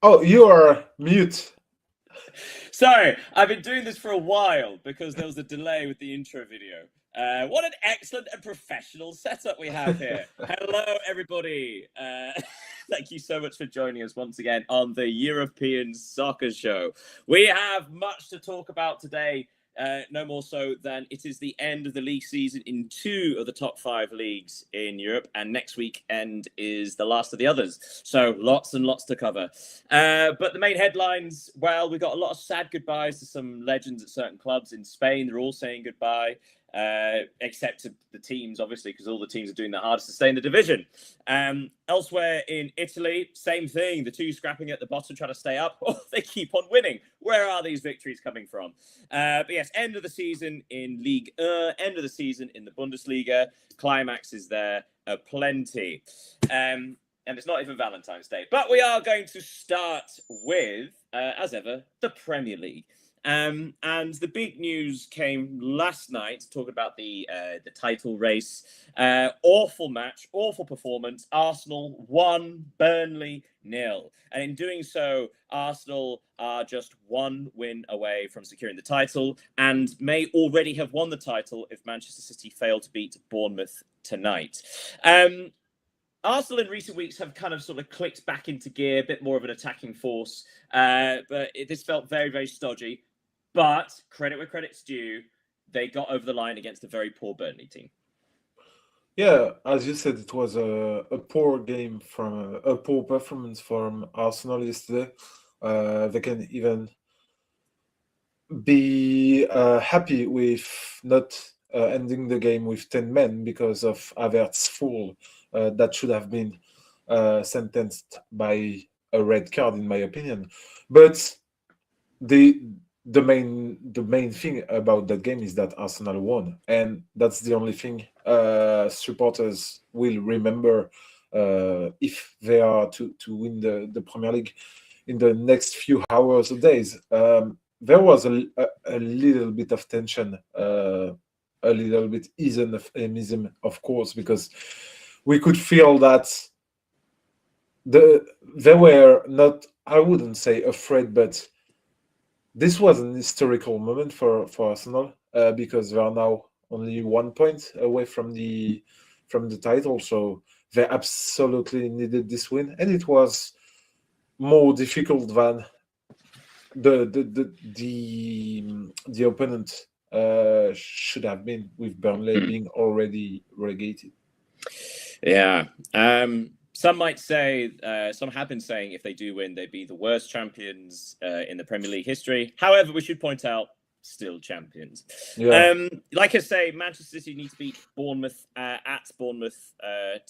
Oh, you are mute. Sorry, I've been doing this for a while because there was a delay with the intro video. What an excellent and professional setup we have here. Hello, everybody. Thank you so much for joining us once again on the European Soccer Show. We have much to talk about today. No more so than it is the end of the league season in 2 of the top 5 leagues in Europe, and next weekend is the last of the others. So lots and lots to cover. But the main headlines, well, we've got a lot of sad goodbyes to some legends at certain clubs in Spain. They're all saying goodbye, except to the teams, obviously, because all the teams are doing their hardest to stay in the division. Elsewhere in Italy, same thing. The 2 scrapping at the bottom, trying to stay up. Oh, they keep on winning. Where are these victories coming from? But yes, end of the season in Ligue 1, end of the season in the Bundesliga. Climax is there plenty. And it's not even Valentine's Day. But we are going to start with, as ever, the Premier League. And the big news came last night, talking about the title race. Awful match, awful performance. Arsenal 1, Burnley 0. And in doing so, Arsenal are just 1 win away from securing the title and may already have won the title if Manchester City fail to beat Bournemouth tonight. Arsenal in recent weeks have kind of sort of clicked back into gear, a bit more of an attacking force. But this felt very, very stodgy. But credit where credit's due, they got over the line against a very poor Burnley team. Yeah, as you said, it was a poor game from a poor performance from Arsenal yesterday. They can even be happy with not ending the game with 10 men because of Havertz's foul that should have been sentenced by a red card, in my opinion. But the main thing about that game is that Arsenal won, and that's the only thing supporters will remember if they are to win the Premier League in the next few hours or days. There was a little bit of tension, a little bit ism, of course, because we could feel that they were not, I wouldn't say afraid, but this was an historical moment for Arsenal because they are now only 1 point away from the title. So they absolutely needed this win, and it was more difficult than the opponent should have been, with Burnley being already relegated. Yeah. Some might say, some have been saying if they do win, they'd be the worst champions in the Premier League history. However, we should point out, still champions. Yeah. Like I say, Manchester City need to beat Bournemouth at Bournemouth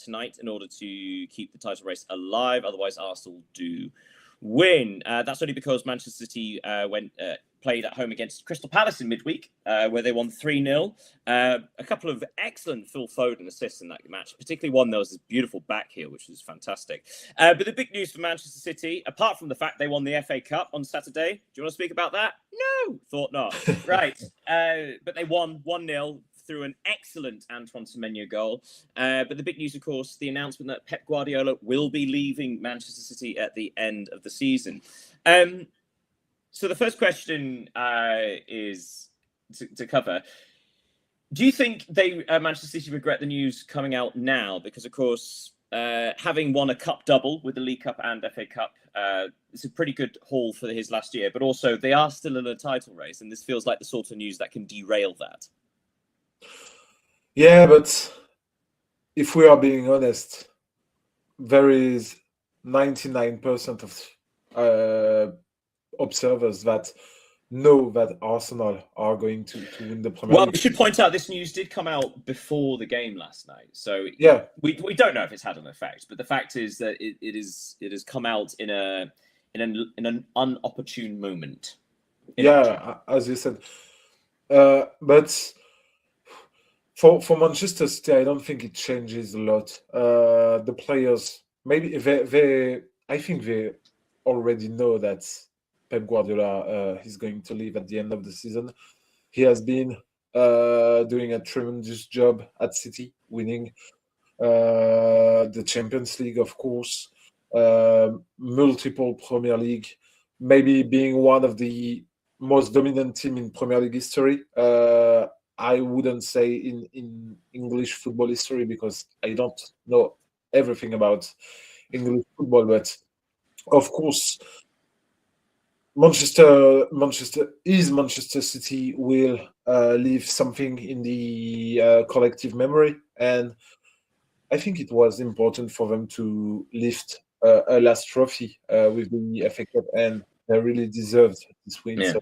tonight in order to keep the title race alive. Otherwise, Arsenal do win. That's only because Manchester City played at home against Crystal Palace in midweek, where they won 3-0. A couple of excellent Phil Foden assists in that match, particularly one that was this beautiful back heel, which was fantastic. But the big news for Manchester City, apart from the fact they won the FA Cup on Saturday, do you want to speak about that? No, thought not. Right. But they won 1-0 through an excellent Antoine Semenyo goal. But the big news, of course, the announcement that Pep Guardiola will be leaving Manchester City at the end of the season. So the first question is to cover. Do you think Manchester City regret the news coming out now? Because, of course, having won a cup double with the League Cup and FA Cup, it's a pretty good haul for his last year. But also, they are still in a title race, and this feels like the sort of news that can derail that. Yeah, but if we are being honest, there is 99% of observers that know that Arsenal are going to win the Premier League. Well, we should point out this news did come out before the game last night, so yeah, we don't know if it's had an effect. But the fact is that it has come out in an unopportune moment. Yeah, as you said, but for Manchester City, I don't think it changes a lot. The players, maybe I think they already know that Pep Guardiola is going to leave at the end of the season. He has been doing a tremendous job at City, winning the Champions League, of course, multiple Premier League, maybe being one of the most dominant team in Premier League history. I wouldn't say in English football history because I don't know everything about English football, but of course, Manchester City will leave something in the collective memory, and I think it was important for them to lift a last trophy with the FA Cup, and they really deserved this win. Yeah, So,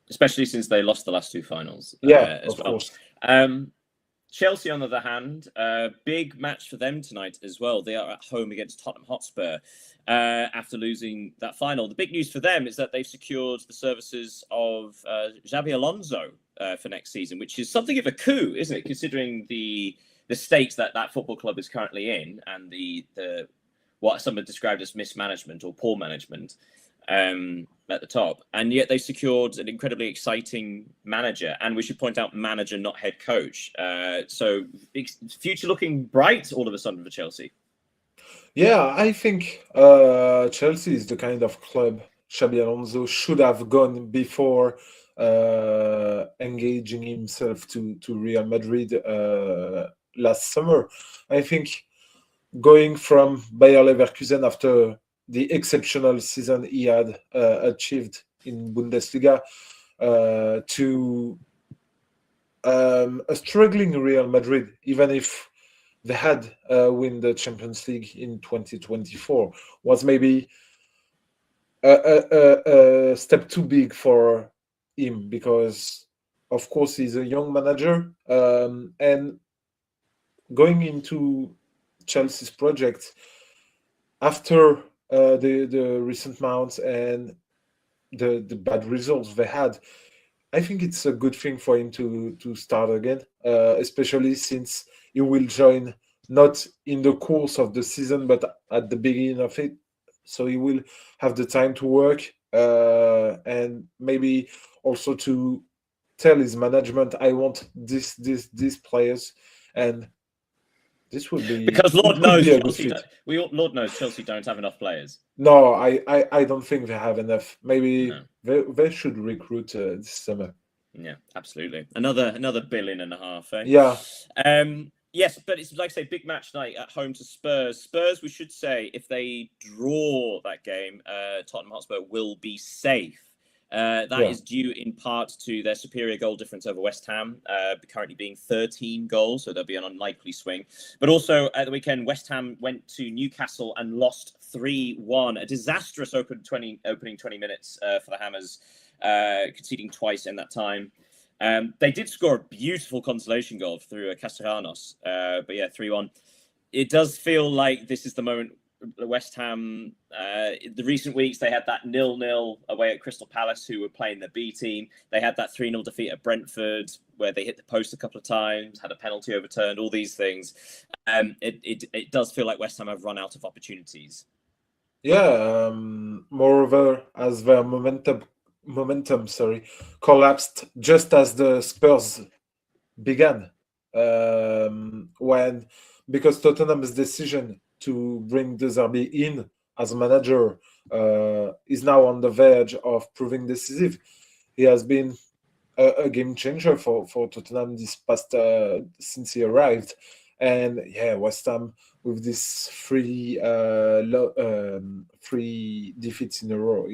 especially since they lost the last two finals. yeah, As of well. course. Chelsea, on the other hand, big match for them tonight as well. They are at home against Tottenham Hotspur after losing that final. The big news for them is that they've secured the services of Xabi Alonso for next season, which is something of a coup, isn't it? Considering the state that football club is currently in and the what some have described as mismanagement or poor management at the top, and yet they secured an incredibly exciting manager, and we should point out manager, not head coach. So future looking bright all of a sudden for Chelsea. Yeah, I think Chelsea is the kind of club Xabi Alonso should have gone before engaging himself to Real Madrid last summer. I think going from Bayer Leverkusen after the exceptional season he had achieved in Bundesliga to a struggling Real Madrid, even if they had win the Champions League in 2024, was maybe a step too big for him because, of course, he's a young manager, and going into Chelsea's project after the recent mounts and the bad results they had, I think it's a good thing for him to start again, especially since he will join not in the course of the season but at the beginning of it, so he will have the time to work and maybe also to tell his management, I want these players, and this would be because it Lord could knows be a good Chelsea. fit. Lord knows Chelsea don't have enough players. No, I don't think they have enough. Maybe No. they should recruit this summer. Yeah, absolutely. Another $1.5 billion, eh? Yeah. Yes, but it's like I say, big match night at home to Spurs. Spurs, we should say, if they draw that game, Tottenham Hotspur will be safe. That is due in part to their superior goal difference over West Ham, currently being 13 goals, so there'll be an unlikely swing. But also at the weekend, West Ham went to Newcastle and lost 3-1. A disastrous opening 20 minutes for the Hammers, conceding twice in that time. They did score a beautiful consolation goal through Castellanos, but yeah, 3-1. It does feel like this is the moment. West Ham, the recent weeks, they had that 0-0 away at Crystal Palace, who were playing the B team. They had that 3-0 defeat at Brentford, where they hit the post a couple of times, had a penalty overturned, all these things. It does feel like West Ham have run out of opportunities. Yeah, moreover, as their momentum collapsed just as the Spurs began, when because Tottenham's decision to bring De Zerbi in as manager is now on the verge of proving decisive. He has been a game changer for Tottenham this past since he arrived, and yeah, West Ham with this three defeats in a row,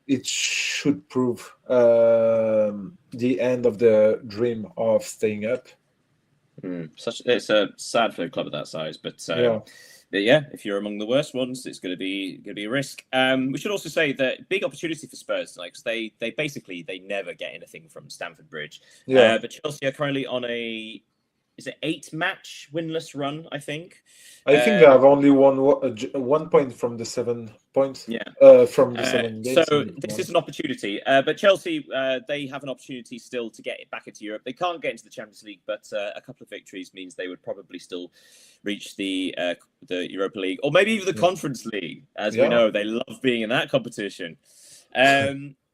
it should prove the end of the dream of staying up. It's a sad for a club of that size, but yeah, if you're among the worst ones, it's going to be a risk. We should also say that big opportunity for Spurs, like they basically never get anything from Stamford Bridge. But Chelsea are currently on a 8-match winless run, I think. I think they have only won 1 point from the 7 points. Yeah. From the 7 games. So this is an opportunity. But Chelsea, they have an opportunity still to get it back into Europe. They can't get into the Champions League, but a couple of victories means they would probably still reach the Europa League, or maybe even the Conference League. As we know, they love being in that competition.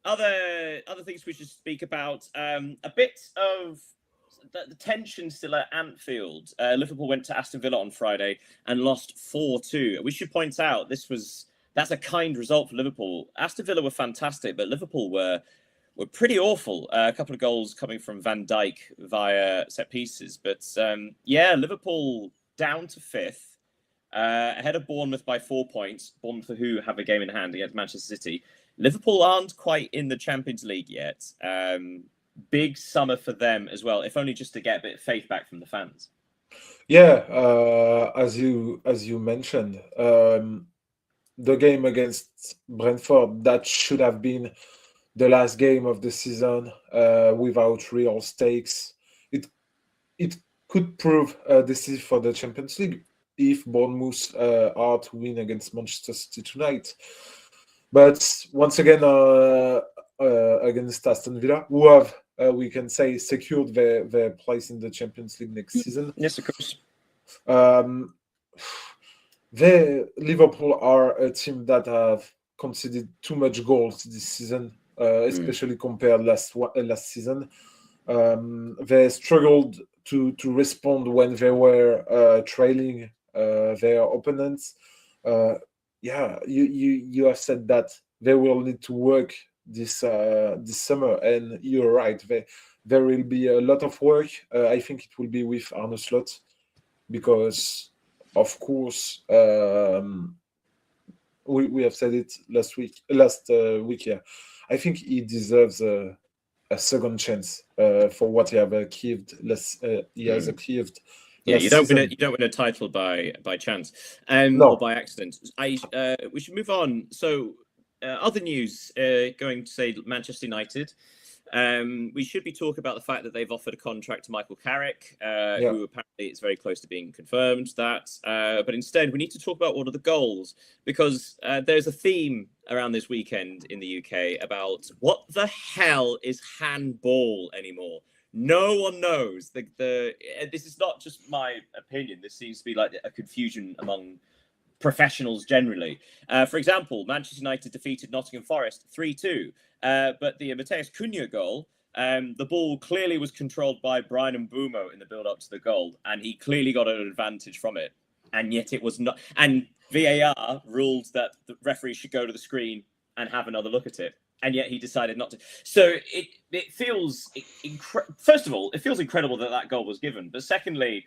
Other things we should speak about. A bit of the tension still at Anfield. Liverpool went to Aston Villa on Friday and lost 4-2. We should point out that's a kind result for Liverpool. Aston Villa were fantastic, but Liverpool were pretty awful. A couple of goals coming from Van Dijk via set pieces. But Liverpool down to 5th, ahead of Bournemouth by 4 points. Bournemouth, who have a game in hand against Manchester City. Liverpool aren't quite in the Champions League yet. Big summer for them as well, if only just to get a bit of faith back from the fans. Yeah, as you mentioned, the game against Brentford, that should have been the last game of the season without real stakes. It could prove decisive for the Champions League if Bournemouth are to win against Manchester City tonight. But once again, against Aston Villa, who have, we can say, secured their place in the Champions League next season. Yes, of course. Liverpool are a team that have conceded too much goals this season, especially compared last season. They struggled to respond when they were trailing their opponents. You have said that they will need to work this summer, and you're right. There will be a lot of work. I think it will be with Arne Slot, because, of course, we have said it last week. Yeah, I think he deserves a second chance for what he have achieved. He has achieved. Yeah, you don't win a title by chance, or by accident. We should move on. So, other news, going to say Manchester United. We should be talking about the fact that they've offered a contract to Michael Carrick, who apparently is very close to being confirmed. But instead, we need to talk about what are the goals, because there's a theme around this weekend in the UK about what the hell is handball anymore. No one knows. This is not just my opinion. This seems to be like a confusion among professionals generally. For example, Manchester United defeated Nottingham Forest 3-2. But the Mateus Cunha goal, the ball clearly was controlled by Brian Mbeumo in the build-up to the goal, and he clearly got an advantage from it. And yet it was not. And VAR ruled that the referee should go to the screen and have another look at it. And yet he decided not to. So it feels, first of all, it feels incredible that goal was given. But secondly,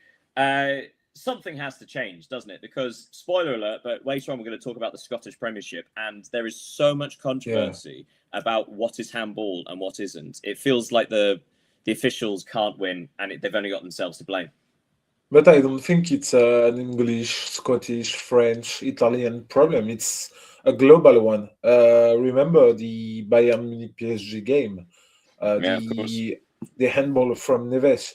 something has to change, doesn't it? Because, spoiler alert, but later on we're going to talk about the Scottish Premiership, and there is so much controversy about what is handball and what isn't. It feels like the officials can't win, and they've only got themselves to blame. But I don't think it's an English, Scottish, French, Italian problem. It's a global one. Remember the Bayern Munich PSG game, the handball from Neves,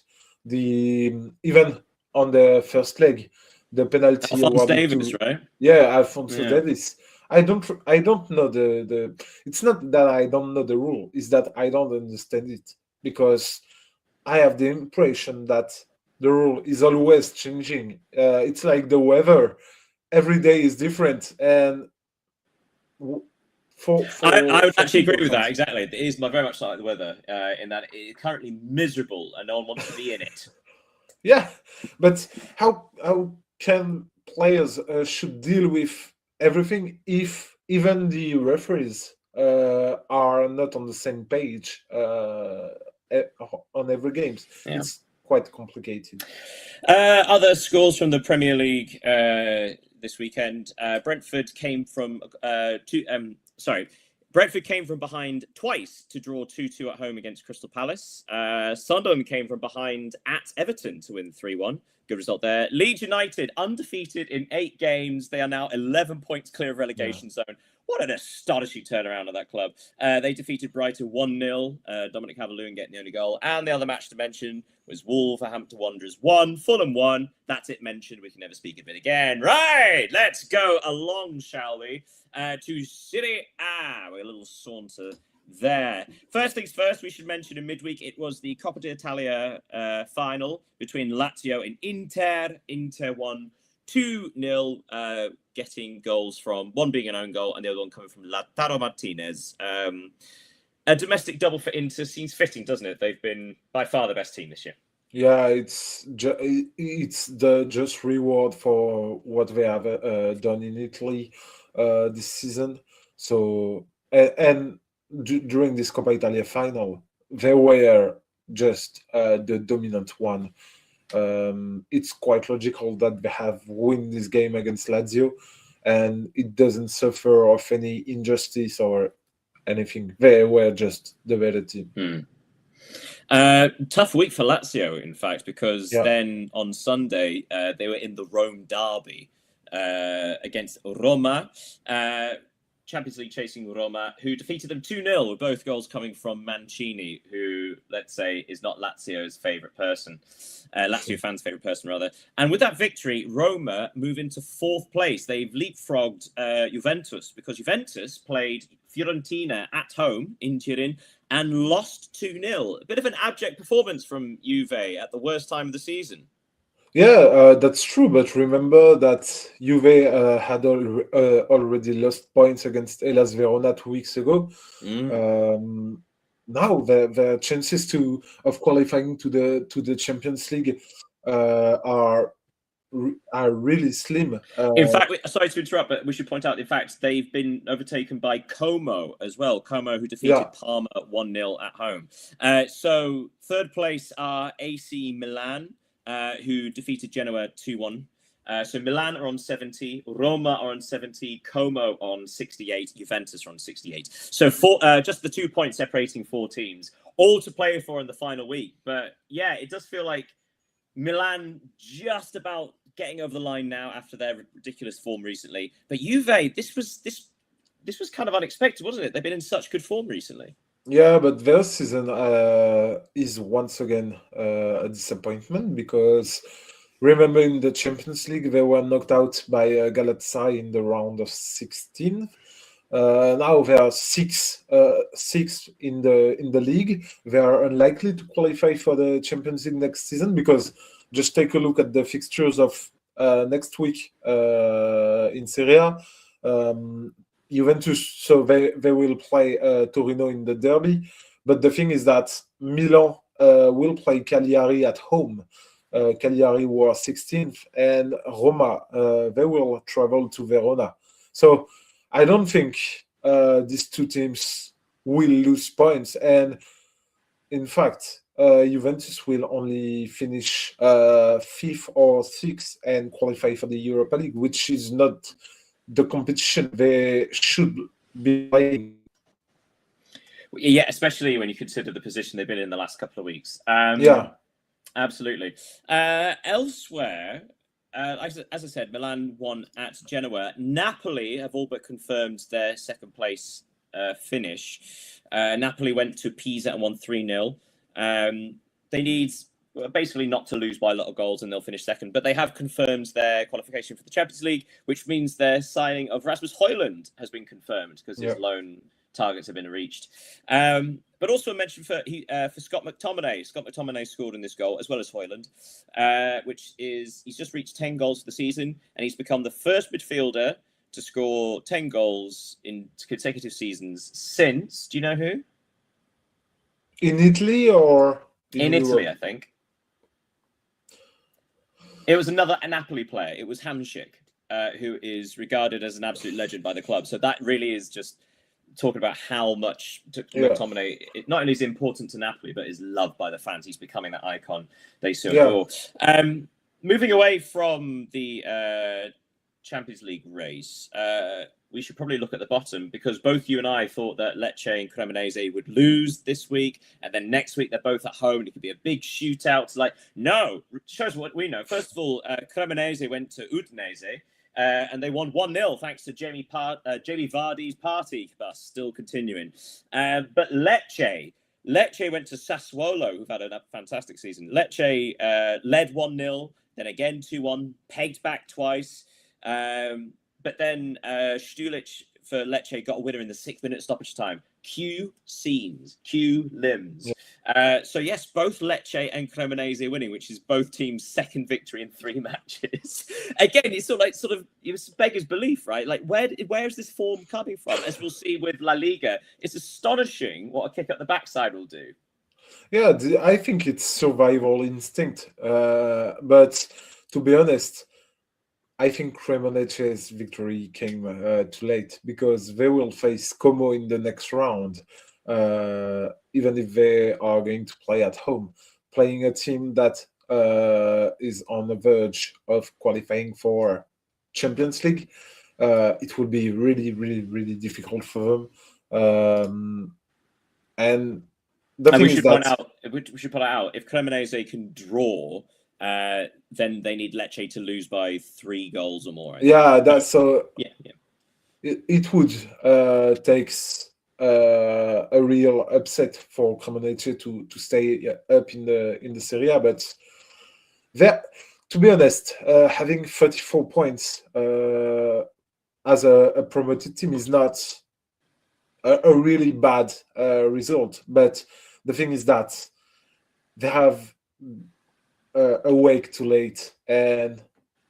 even on the first leg, the penalty. Alphonso Davies, right? Yeah, Alphonso Davies. I don't know the. It's not that I don't know the rule. It's that I don't understand it, because I have the impression that the rule is always changing. It's like the weather; every day is different, and I would actually agree with that. Exactly, it is very much like the weather in that it's currently miserable and no one wants to be in it. Yeah, but how can players should deal with everything if even the referees are not on the same page on every game? Yeah. It's quite complicated. Other scores from the Premier League this weekend. Brentford came from Brentford came from behind twice to draw 2-2 at home against Crystal Palace. Sunderland came from behind at Everton to win 3-1. Good result there. Leeds United, undefeated in 8 games. They are now 11 points clear of relegation zone. What an astonishing turnaround of that club. They defeated Brighton 1-0. Dominic Calvert-Lewin getting the only goal. And the other match to mention was Wolverhampton Wanderers 1, Fulham 1. That's it mentioned. We can never speak of it again. Right, let's go along, shall we? To Serie A. We're a little saunter there. First things first, we should mention in midweek, it was the Coppa d'Italia final between Lazio and Inter. Inter won 2-0, getting goals from one being an own goal and the other one coming from Lautaro Martinez. A domestic double for Inter seems fitting, doesn't it? They've been by far the best team this year. Yeah, it's the just reward for what they have done in Italy this season. So and during this Coppa Italia final, they were just the dominant one. It's quite logical that they have won this game against Lazio, and it doesn't suffer of any injustice or anything. They were just the better team. Tough week for Lazio, in fact, because Yeah. then on Sunday they were in the Rome derby against Roma. Champions League chasing Roma, who defeated them 2-0 with both goals coming from Mancini, who, let's say, is not Lazio's favourite person. Lazio fans' favourite person, rather. And with that victory, Roma move into 4th place. They've leapfrogged Juventus, because Juventus played Fiorentina at home in Turin and lost 2-0. A bit of an abject performance from Juve at the worst time of the season. Yeah, that's true. But remember that Juve had already lost points against Hellas Verona 2 weeks ago. Now the chances of qualifying to the Champions League are really slim. In fact, sorry to interrupt, but we should point out, in fact, they've been overtaken by Como as well. Como, who defeated Parma 1-0 at home. So 3rd place are AC Milan, who defeated Genoa 2-1. So Milan are on 70, Roma are on 70, Como on 68, Juventus are on 68. So just the 2 points separating 4 teams, all to play for in the final week. But yeah, it does feel like Milan just about getting over the line now after their ridiculous form recently. But Juve, this was kind of unexpected, wasn't it? They've been in such good form recently. Yeah, but their season is once again a disappointment, because remember in the Champions League they were knocked out by Galatasaray in the round of 16. Now they are sixth in the league. They are unlikely to qualify for the Champions League next season, because just take a look at the fixtures of next week in Serie A. Juventus, so they will play Torino in the derby. But the thing is that Milan will play Cagliari at home. Cagliari were 16th, and Roma, they will travel to Verona. So I don't think these 2 teams will lose points. And in fact, Juventus will only finish 5th or 6th and qualify for the Europa League, which is not the competition they should be playing. Yeah, especially when you consider the position they've been in the last couple of weeks. Yeah. Absolutely. Elsewhere, as I said, Milan won at Genoa. Napoli have all but confirmed their 2nd place finish. Napoli went to Pisa and won 3-0. They need basically not to lose by a lot of goals and they'll finish 2nd. But they have confirmed their qualification for the Champions League, which means their signing of Rasmus Højlund has been confirmed, because his loan targets have been reached. But also a mention for Scott McTominay. Scott McTominay scored in this goal, as well as Højlund, he's just reached 10 goals for the season, and he's become the first midfielder to score 10 goals in consecutive seasons since, do you know who? In Italy or in Italy, I think. It was another Napoli player. It was Hamšík, who is regarded as an absolute legend by the club. So that really is just talking about how much McTominay not only is important to Napoli, but is loved by the fans. He's becoming that icon they so adore. Moving away from the Champions League race, we should probably look at the bottom, because both you and I thought that Lecce and Cremonese would lose this week, and then next week they're both at home and it could be a big shootout. Like, no, shows what we know. First of all, Cremonese went to Udinese and they won 1-0 thanks to Jamie Vardy's party bus still continuing. But Lecce went to Sassuolo, who've had a fantastic season. Lecce led 1-0, then again 2-1, pegged back twice. But then Stulic for Lecce got a winner in the 6th minute stoppage time. Q scenes, Q limbs. So yes, both Lecce and Cremonese winning, which is both teams' second victory in 3 matches. Again, it's sort of it's beggars belief, right? Like where is this form coming from? As we'll see with La Liga, it's astonishing what a kick up the backside will do. Yeah, I think it's survival instinct. But to be honest, I think Cremonese's victory came too late because they will face Como in the next round, even if they are going to play at home. Playing a team that is on the verge of qualifying for Champions League, it will be really, really, really difficult for them. And the thing we is should that point out if Cremonese can draw, then they need Lecce to lose by 3 goals or more. yeah, that's so. Yeah. It would take a real upset for Cremonese to stay up in the Serie A, but there, to be honest, having 34 points as a promoted team is not a really bad result. But the thing is that they have a wake too late, and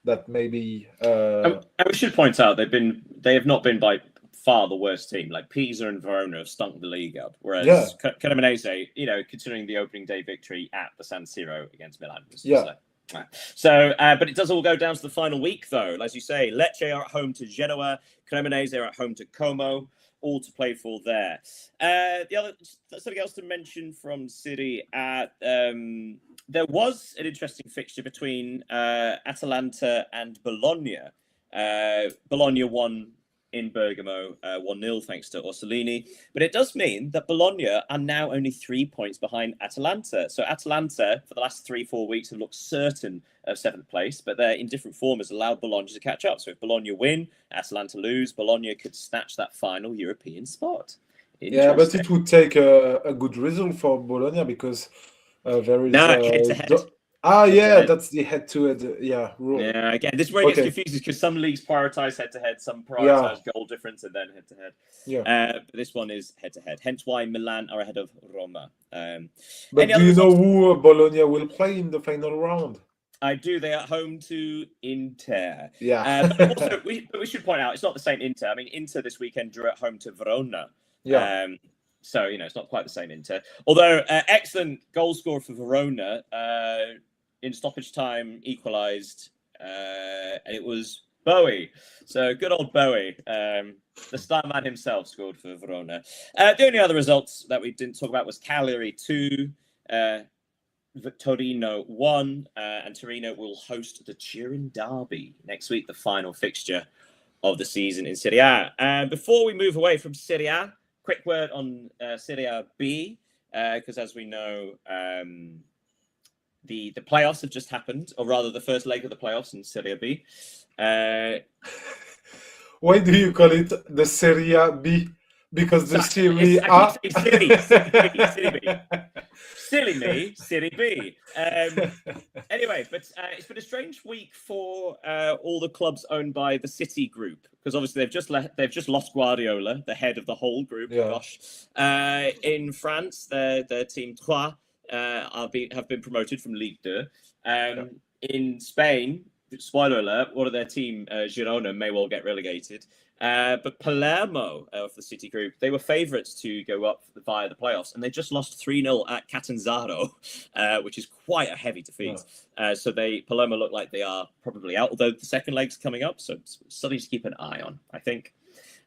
that maybe. And we should point out they have not been by far the worst team. Like Pisa and Verona have stunk the league up, whereas Cremonese, considering the opening day victory at the San Siro against Milan, but it does all go down to the final week, though. As you say, Lecce are at home to Genoa, Cremonese are at home to Como, all to play for there. Something else to mention from Serie A. There was an interesting fixture between Atalanta and Bologna. Bologna won in Bergamo 1-0 thanks to Orsolini. But it does mean that Bologna are now only 3 points behind Atalanta. So Atalanta, for the last 3-4 weeks, have looked certain of 7th place, but their indifferent form has allowed Bologna to catch up. So if Bologna win, Atalanta lose, Bologna could snatch that final European spot. Yeah, but it would take a good result for Bologna because there is head-to-head. That's the head-to-head rule. Yeah, again, this is where it gets confusing because some leagues prioritize head-to-head, some prioritize goal difference, and then head-to-head. Yeah. But this one is head-to-head. Hence why Milan are ahead of Roma. But do you know who Bologna will play in the final round? I do. They are at home to Inter. Yeah. But also, we should point out it's not the same Inter. I mean, Inter this weekend drew at home to Verona. Yeah. So, it's not quite the same Inter. Although, excellent goal scorer for Verona in stoppage time, equalised. And it was Bowie. So, good old Bowie. The star man himself scored for Verona. The only other results that we didn't talk about was Cagliari 2, Torino 1, and Torino will host the Turin Derby next week, the final fixture of the season in Serie A. Before we move away from Serie A, quick word on Serie A B, because as we know, the playoffs have just happened, or rather the first leg of the playoffs in Serie B. Why do you call it the Serie A B? Because the Serie A... Serie B. Silly me, Serie B. Anyway, but it's been a strange week for all the clubs owned by the City Group, because obviously they've just lost Guardiola, the head of the whole group. Yeah. Gosh, in France, their team Trois have been promoted from Ligue 2. In Spain, spoiler alert, one of their team, Girona, may well get relegated. But Palermo of the City Group, they were favourites to go up via the playoffs, and they just lost 3-0 at Catanzaro, which is quite a heavy defeat. Yeah. So Palermo look like they are probably out, although the second leg's coming up, so it's something to keep an eye on, I think.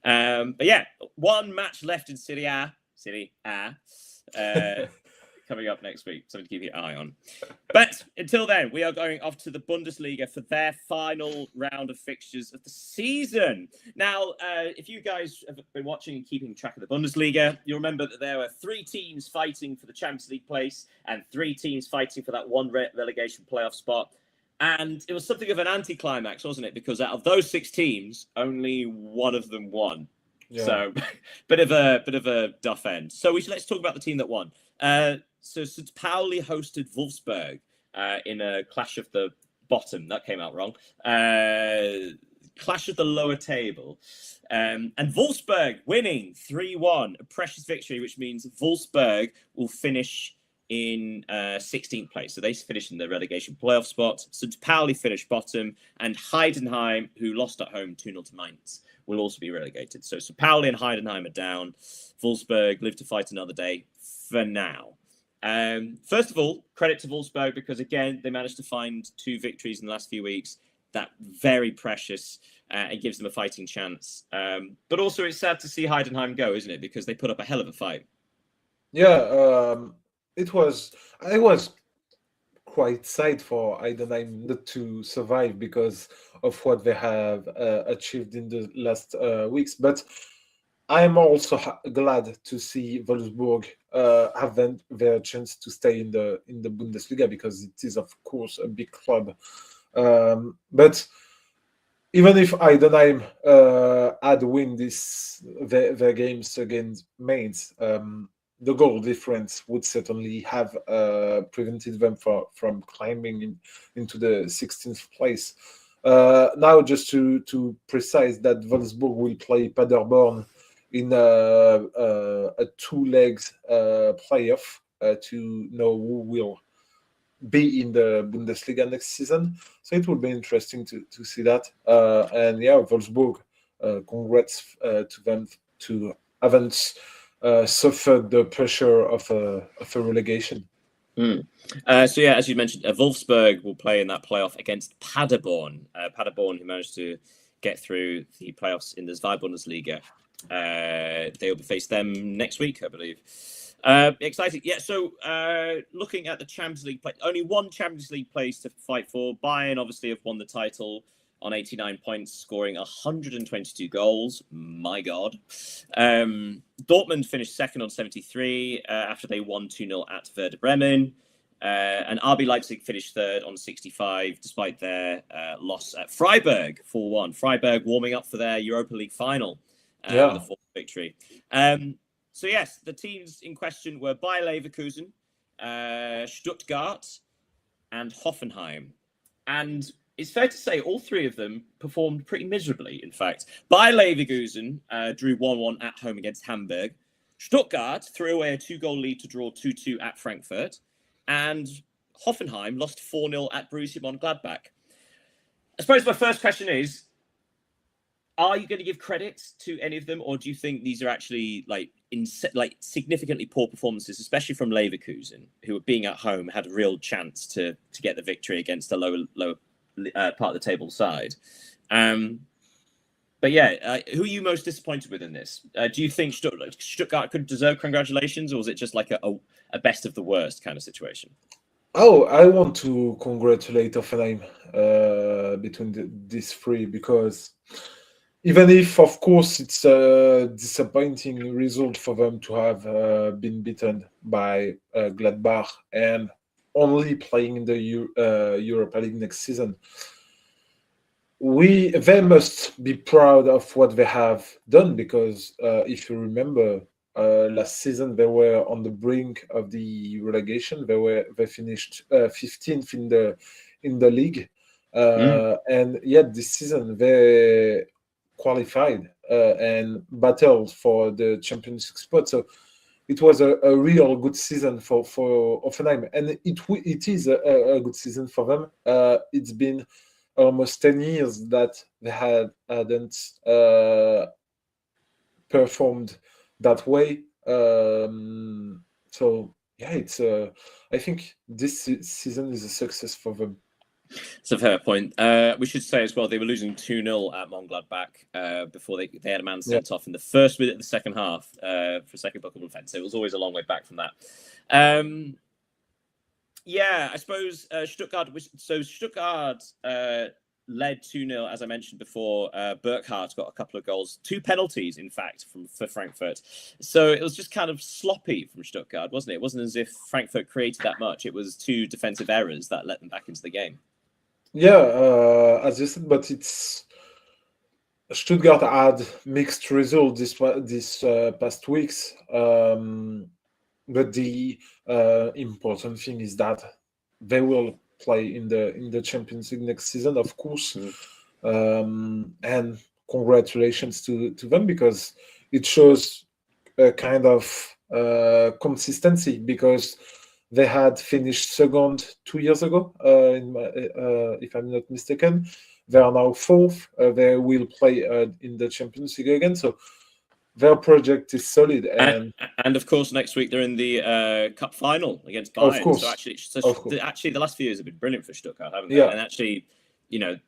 But yeah, one match left in Serie A. Coming up next week, something to keep your eye on. But until then, we are going off to the Bundesliga for their final round of fixtures of the season. Now, if you guys have been watching and keeping track of the Bundesliga, you'll remember that there were 3 teams fighting for the Champions League place and 3 teams fighting for that one relegation playoff spot. And it was something of an anticlimax, wasn't it? Because out of those 6 teams, only one of them won. Yeah. So, bit of a duff end. So let's talk about the team that won. So St. Pauli hosted Wolfsburg in a clash of the bottom. That came out wrong. clash of the lower table. And Wolfsburg winning 3-1, a precious victory, which means Wolfsburg will finish in 16th place. So they finished in the relegation playoff spot. St. Pauli finished bottom, and Heidenheim, who lost at home 2-0 to Mainz, will also be relegated. So St. Pauli and Heidenheim are down. Wolfsburg live to fight another day for now. First of all, credit to Wolfsburg, because again, they managed to find 2 victories in the last few weeks. That very precious. It gives them a fighting chance. But also it's sad to see Heidenheim go, isn't it? Because they put up a hell of a fight. Yeah, I was quite sad for Heidenheim not to survive because of what they have achieved in the last weeks. But I'm also glad to see Wolfsburg have their chance to stay in the Bundesliga, because it is of course a big club. But even if Heidenheim had win their games against Mainz, the goal difference would certainly have prevented them from climbing into the 16th place. Now, just to precise that Wolfsburg will play Paderborn in a 2 legs playoff to know who will be in the Bundesliga next season. So it will be interesting to see that. And yeah, Wolfsburg, congrats to them to haven't suffered the pressure of a relegation. So yeah, as you mentioned, Wolfsburg will play in that playoff against Paderborn. Paderborn, who managed to get through the playoffs in the Bundesliga. They will face them next week, I believe. Exciting. Yeah, so looking at the Champions League play, only one Champions League place to fight for. Bayern obviously have won the title on 89 points, scoring 122 goals. My God. Dortmund finished second on 73 after they won 2-0 at Werder Bremen. And RB Leipzig finished third on 65, despite their loss at Freiburg 4-1. Freiburg warming up for their Europa League final with a 4 victory. So yes, the teams in question were Bayer Leverkusen, Stuttgart, and Hoffenheim. And it's fair to say all 3 of them performed pretty miserably, in fact. Bayer Leverkusen drew 1-1 at home against Hamburg. Stuttgart threw away a 2-goal lead to draw 2-2 at Frankfurt. And Hoffenheim lost 4-0 at Borussia Mönchengladbach. I suppose my first question is, are you going to give credit to any of them, or do you think these are actually significantly poor performances, especially from Leverkusen, who, being at home, had a real chance to get the victory against a lower part of the table side? But yeah, who are you most disappointed with in this? Do you think Stuttgart could deserve congratulations, or was it just like a best of the worst kind of situation? Oh, I want to congratulate Hoffenheim between these 3, because even if, of course, it's a disappointing result for them to have been beaten by Gladbach and only playing in the Europa League next season, they must be proud of what they have done, because if you remember, last season they were on the brink of the relegation. They finished 15th in the league, and yet this season they qualified and battled for the Champions League spot. So it was a real good season for Hoffenheim, and it is a good season for them. It's been almost 10 years that they hadn't performed that way. So yeah, it's I think this season is a success for them. It's a fair point. We should say as well, they were losing 2-0 at Mönchengladbach before they had a man sent off in the first minute of the second half for second bookable offence. So it was always a long way back from that. Yeah, I suppose Stuttgart led 2-0, as I mentioned before. Burkhardt got a couple of goals, 2 penalties, in fact, for Frankfurt. So it was just kind of sloppy from Stuttgart, wasn't it? It wasn't as if Frankfurt created that much. It was 2 defensive errors that let them back into the game. Yeah, as you said, but it's Stuttgart had mixed results this past weeks. But the important thing is that they will play in the Champions League next season. Of course, And congratulations to them, because it shows a kind of consistency, because they had finished second 2 years ago, if I'm not mistaken. They are now fourth. They will play in the Champions League again. So their project is solid. And of course, next week they're in the cup final against Bayern. Of course, so actually, the last few years have been brilliant for Stuttgart, haven't they? Yeah. And actually,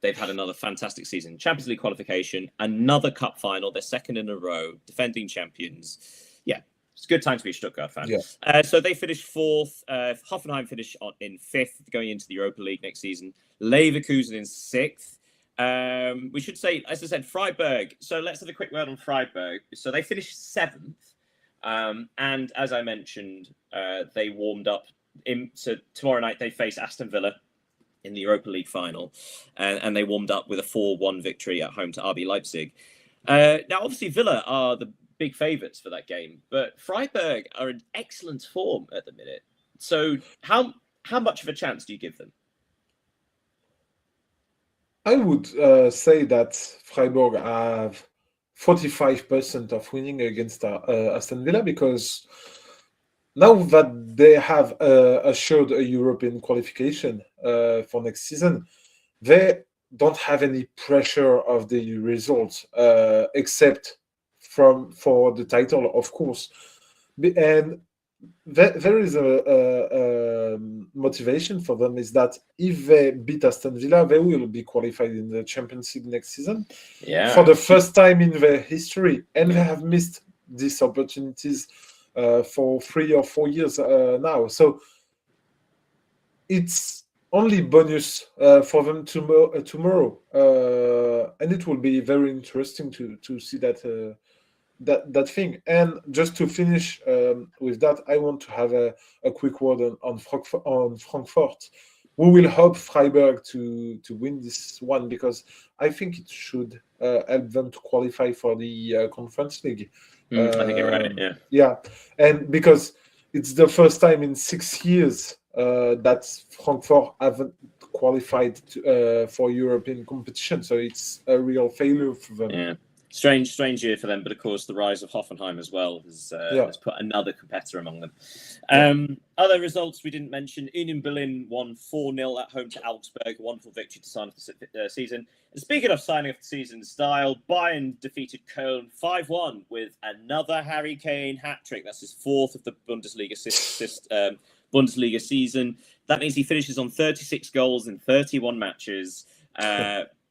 they've had another fantastic season. Champions League qualification, another cup final. They're second in a row, defending champions. Yeah, it's a good time to be a Stuttgart fan. Yeah. So they finished fourth. Hoffenheim finished in fifth, going into the Europa League next season. Leverkusen in sixth. We should say, as I said, Freiburg. So let's have a quick word on Freiburg. So they finished seventh. And as I mentioned, they warmed up. So tomorrow night they face Aston Villa in the Europa League final, and they warmed up with a 4-1 victory at home to RB Leipzig. Now, obviously, Villa are the big favourites for that game, but Freiburg are in excellent form at the minute. So how much of a chance do you give them? I would say that Freiburg have 45% of winning against Aston Villa, because now that they have assured a European qualification for next season, they don't have any pressure of the results, except for the title, of course. And there is a motivation for them, is that if they beat Aston Villa, they will be qualified in the Champions League next season for the first time in their history. And they have missed these opportunities for 3 or 4 years now. So it's only bonus for them tomorrow. And it will be very interesting to see that thing. And just to finish with that, I want to have a quick word on Frankfurt. We will hope Freiburg to win this one, because I think it should help them to qualify for the Conference League. I think you're right, yeah. Yeah, and because it's the first time in 6 years that Frankfurt haven't qualified for European competition, so it's a real failure for them. Yeah. Strange year for them, but of course the rise of Hoffenheim as well has put another competitor among them. Other results we didn't mention: Union Berlin won 4-0 at home to Augsburg, a wonderful victory to sign off the season. And speaking of signing off the season style, Bayern defeated Köln 5-1 with another Harry Kane hat-trick. That's his fourth of the Bundesliga Bundesliga season. That means he finishes on 36 goals in 31 matches.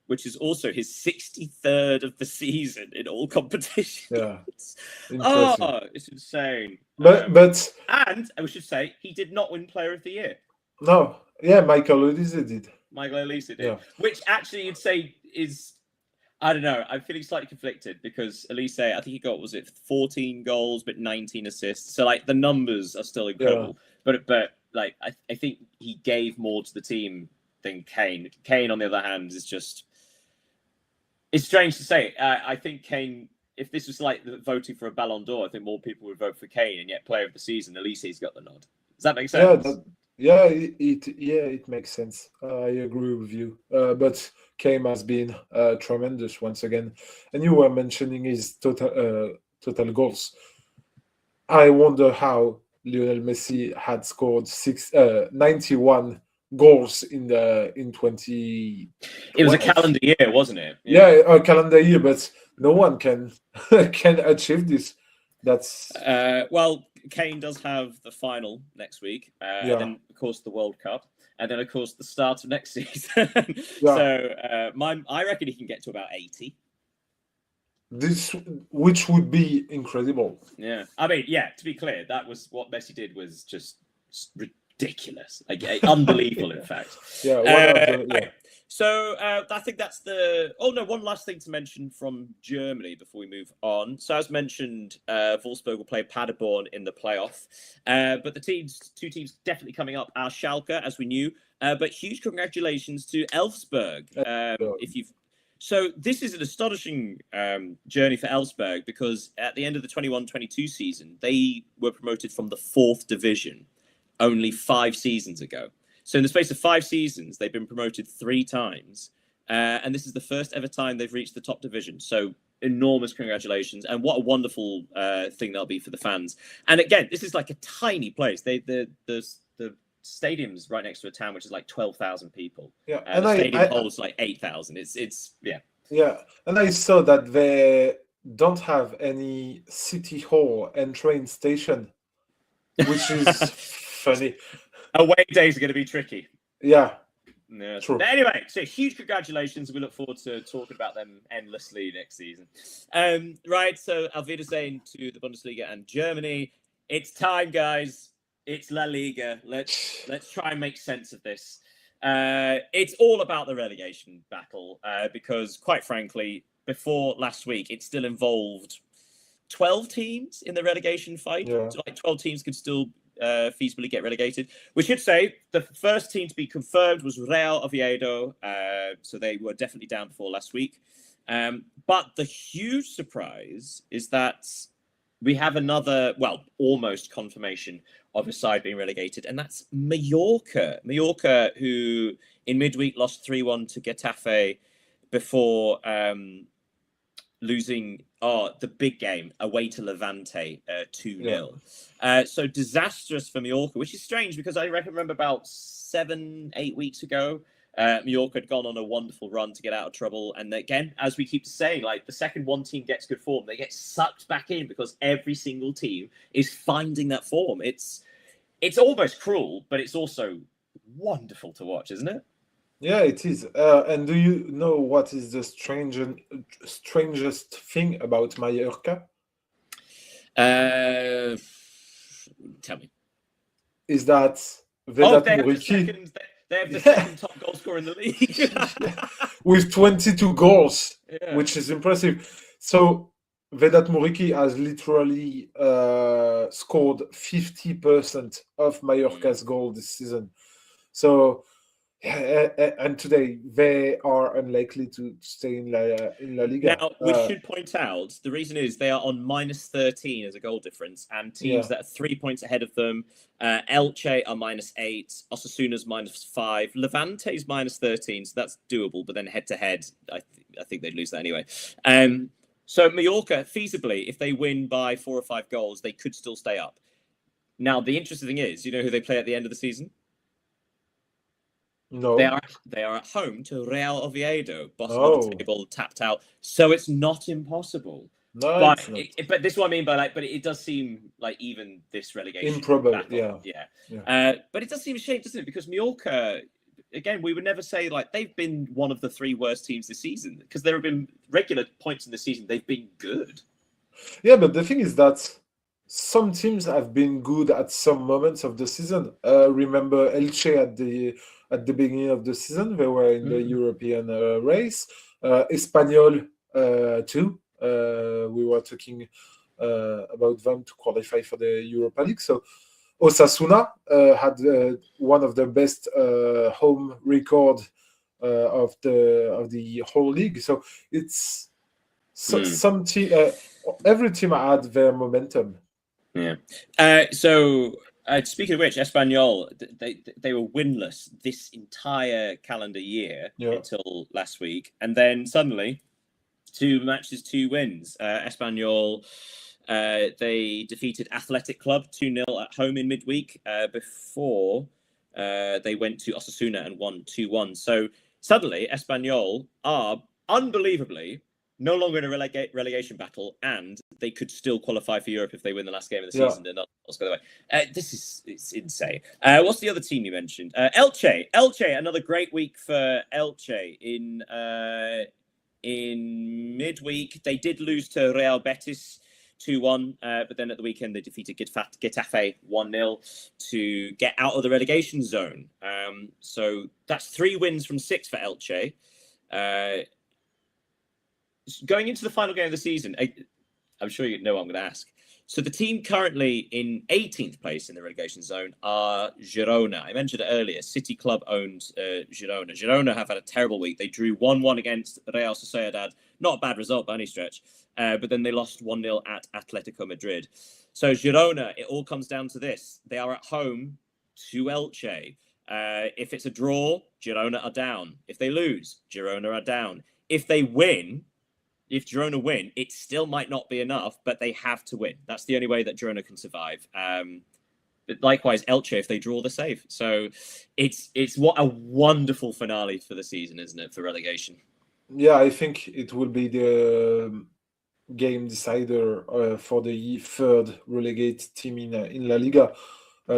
Which is also his 63rd of the season in all competitions. Yeah, it's insane. But and I should say he did not win Player of the Year. No, yeah, Michael Olise did. Yeah. Which actually you'd say is, I don't know. I'm feeling slightly conflicted, because Olise, I think he got 14 goals but 19 assists. So the numbers are still incredible. Yeah. But I think he gave more to the team than Kane. Kane, on the other hand, is just. It's strange to say. I think Kane, if this was like voting for a Ballon d'Or, I think more people would vote for Kane, and yet Player of the Season, Olise's got the nod. Does that make sense? It makes sense. I agree with you. But Kane has been tremendous once again. And you were mentioning his total goals. I wonder how Lionel Messi had scored 91 goals in 20. It was a calendar year, wasn't it? Yeah, a calendar year, but no one can achieve this. That's well, Kane does have the final next week, and then of course the World Cup, and then of course the start of next season. So I reckon he can get to about 80. Which would be incredible. Yeah, I mean, to be clear, that was what Messi did, was just ridiculous, unbelievable, in fact. So I think that's the. Oh no! One last thing to mention from Germany before we move on. So as mentioned, Wolfsburg will play Paderborn in the playoff, but the two teams definitely coming up are Schalke, as we knew. But huge congratulations to Elfsberg. So this is an astonishing journey for Elfsberg, because at the end of the 21-22 season, they were promoted from the 4th division only 5 seasons ago. So in the space of 5 seasons, they've been promoted 3 times. and this is the first ever time they've reached the top division. So enormous congratulations, and what a wonderful thing that'll be for the fans. And again, this is like a tiny place. The stadium's right next to a town which is like 12,000 people. Yeah, and the stadium holds like 8,000. It's yeah. Yeah, and I saw that they don't have any city hall and train station, which is funny. Away days are going to be tricky. Yeah. Yeah. True. But anyway, so huge congratulations. We look forward to talking about them endlessly next season. Right, so Auf Wiedersehen to the Bundesliga and Germany. It's time, guys. It's La Liga. Let's try and make sense of this. It's all about the relegation battle because, quite frankly, before last week, it still involved 12 teams in the relegation fight. Yeah. So, like 12 teams could still feasibly get relegated. We should say the first team to be confirmed was Real Oviedo, so they were definitely down before last week. But the huge surprise is that we have another, well, almost confirmation of a side being relegated, and that's Mallorca. Mallorca, who in midweek lost 3-1 to Getafe before losing the big game away to Levante 2-0. So disastrous for Mallorca, which is strange because I remember about 7-8 weeks ago, Mallorca had gone on a wonderful run to get out of trouble. And again, as we keep saying, like the second one team gets good form, they get sucked back in because every single team is finding that form. It's almost cruel, but it's also wonderful to watch, isn't it? Yeah, it is. And do you know what is the strangest thing about Mallorca? Tell me. Is that Vedat they have the second top goal scorer in the league. With 22 goals, which is impressive. So Vedat Muriqi has literally scored 50% of Mallorca's goal this season. So, and today they are unlikely to stay in La Liga. Now, we should point out, the reason is they are on minus 13 as a goal difference, and teams that are 3 points ahead of them, Elche are minus 8, Osasuna's minus 5, Levante's minus 13, so that's doable, but then head-to-head, I think they'd lose that anyway. So Mallorca, feasibly, if they win by 4 or 5 goals, they could still stay up. Now, the interesting thing is, you know who they play at the end of the season? No. They are at home to Real Oviedo, bottom of the table, tapped out. So it's not impossible. No, but it's not. But this is what I mean by but it does seem like even this relegation improbable. Battle, but it does seem a shame, doesn't it? Because Mallorca, again, we would never say like they've been one of the 3 worst teams this season because there have been regular points in the season they've been good. Yeah, but the thing is that some teams have been good at some moments of the season. Remember Elche at the beginning of the season, they were in the European race. Espanyol too. We were talking about them to qualify for the Europa League. So Osasuna had one of the best home record of the whole league. So it's some team. Every team had their momentum. Yeah. Speaking of which, Espanyol, they were winless this entire calendar year until last week. And then suddenly, 2 matches, 2 wins. Espanyol, they defeated Athletic Club 2-0 at home in midweek before they went to Osasuna and won 2-1. So suddenly, Espanyol are unbelievably no longer in a relegation battle, and they could still qualify for Europe if they win the last game of the season and not go the way. It's insane. What's the other team you mentioned? Elche. Elche, another great week for Elche. In midweek, they did lose to Real Betis 2-1, but then at the weekend they defeated Getafe 1-0 to get out of the relegation zone. So that's 3 wins from 6 for Elche. Going into the final game of the season, I'm sure you know what I'm going to ask. So the team currently in 18th place in the relegation zone are Girona. I mentioned it earlier. City Club owns Girona. Girona have had a terrible week. They drew 1-1 against Real Sociedad. Not a bad result by any stretch. But then they lost 1-0 at Atletico Madrid. So Girona, it all comes down to this. They are at home to Elche. If it's a draw, Girona are down. If they lose, Girona are down. If Girona win, it still might not be enough, but they have to win. That's the only way that Girona can survive. But likewise, Elche, if they draw, they're safe. So it's what a wonderful finale for the season, isn't it, for relegation? Yeah, I think it will be the game decider for the third relegated team in La Liga,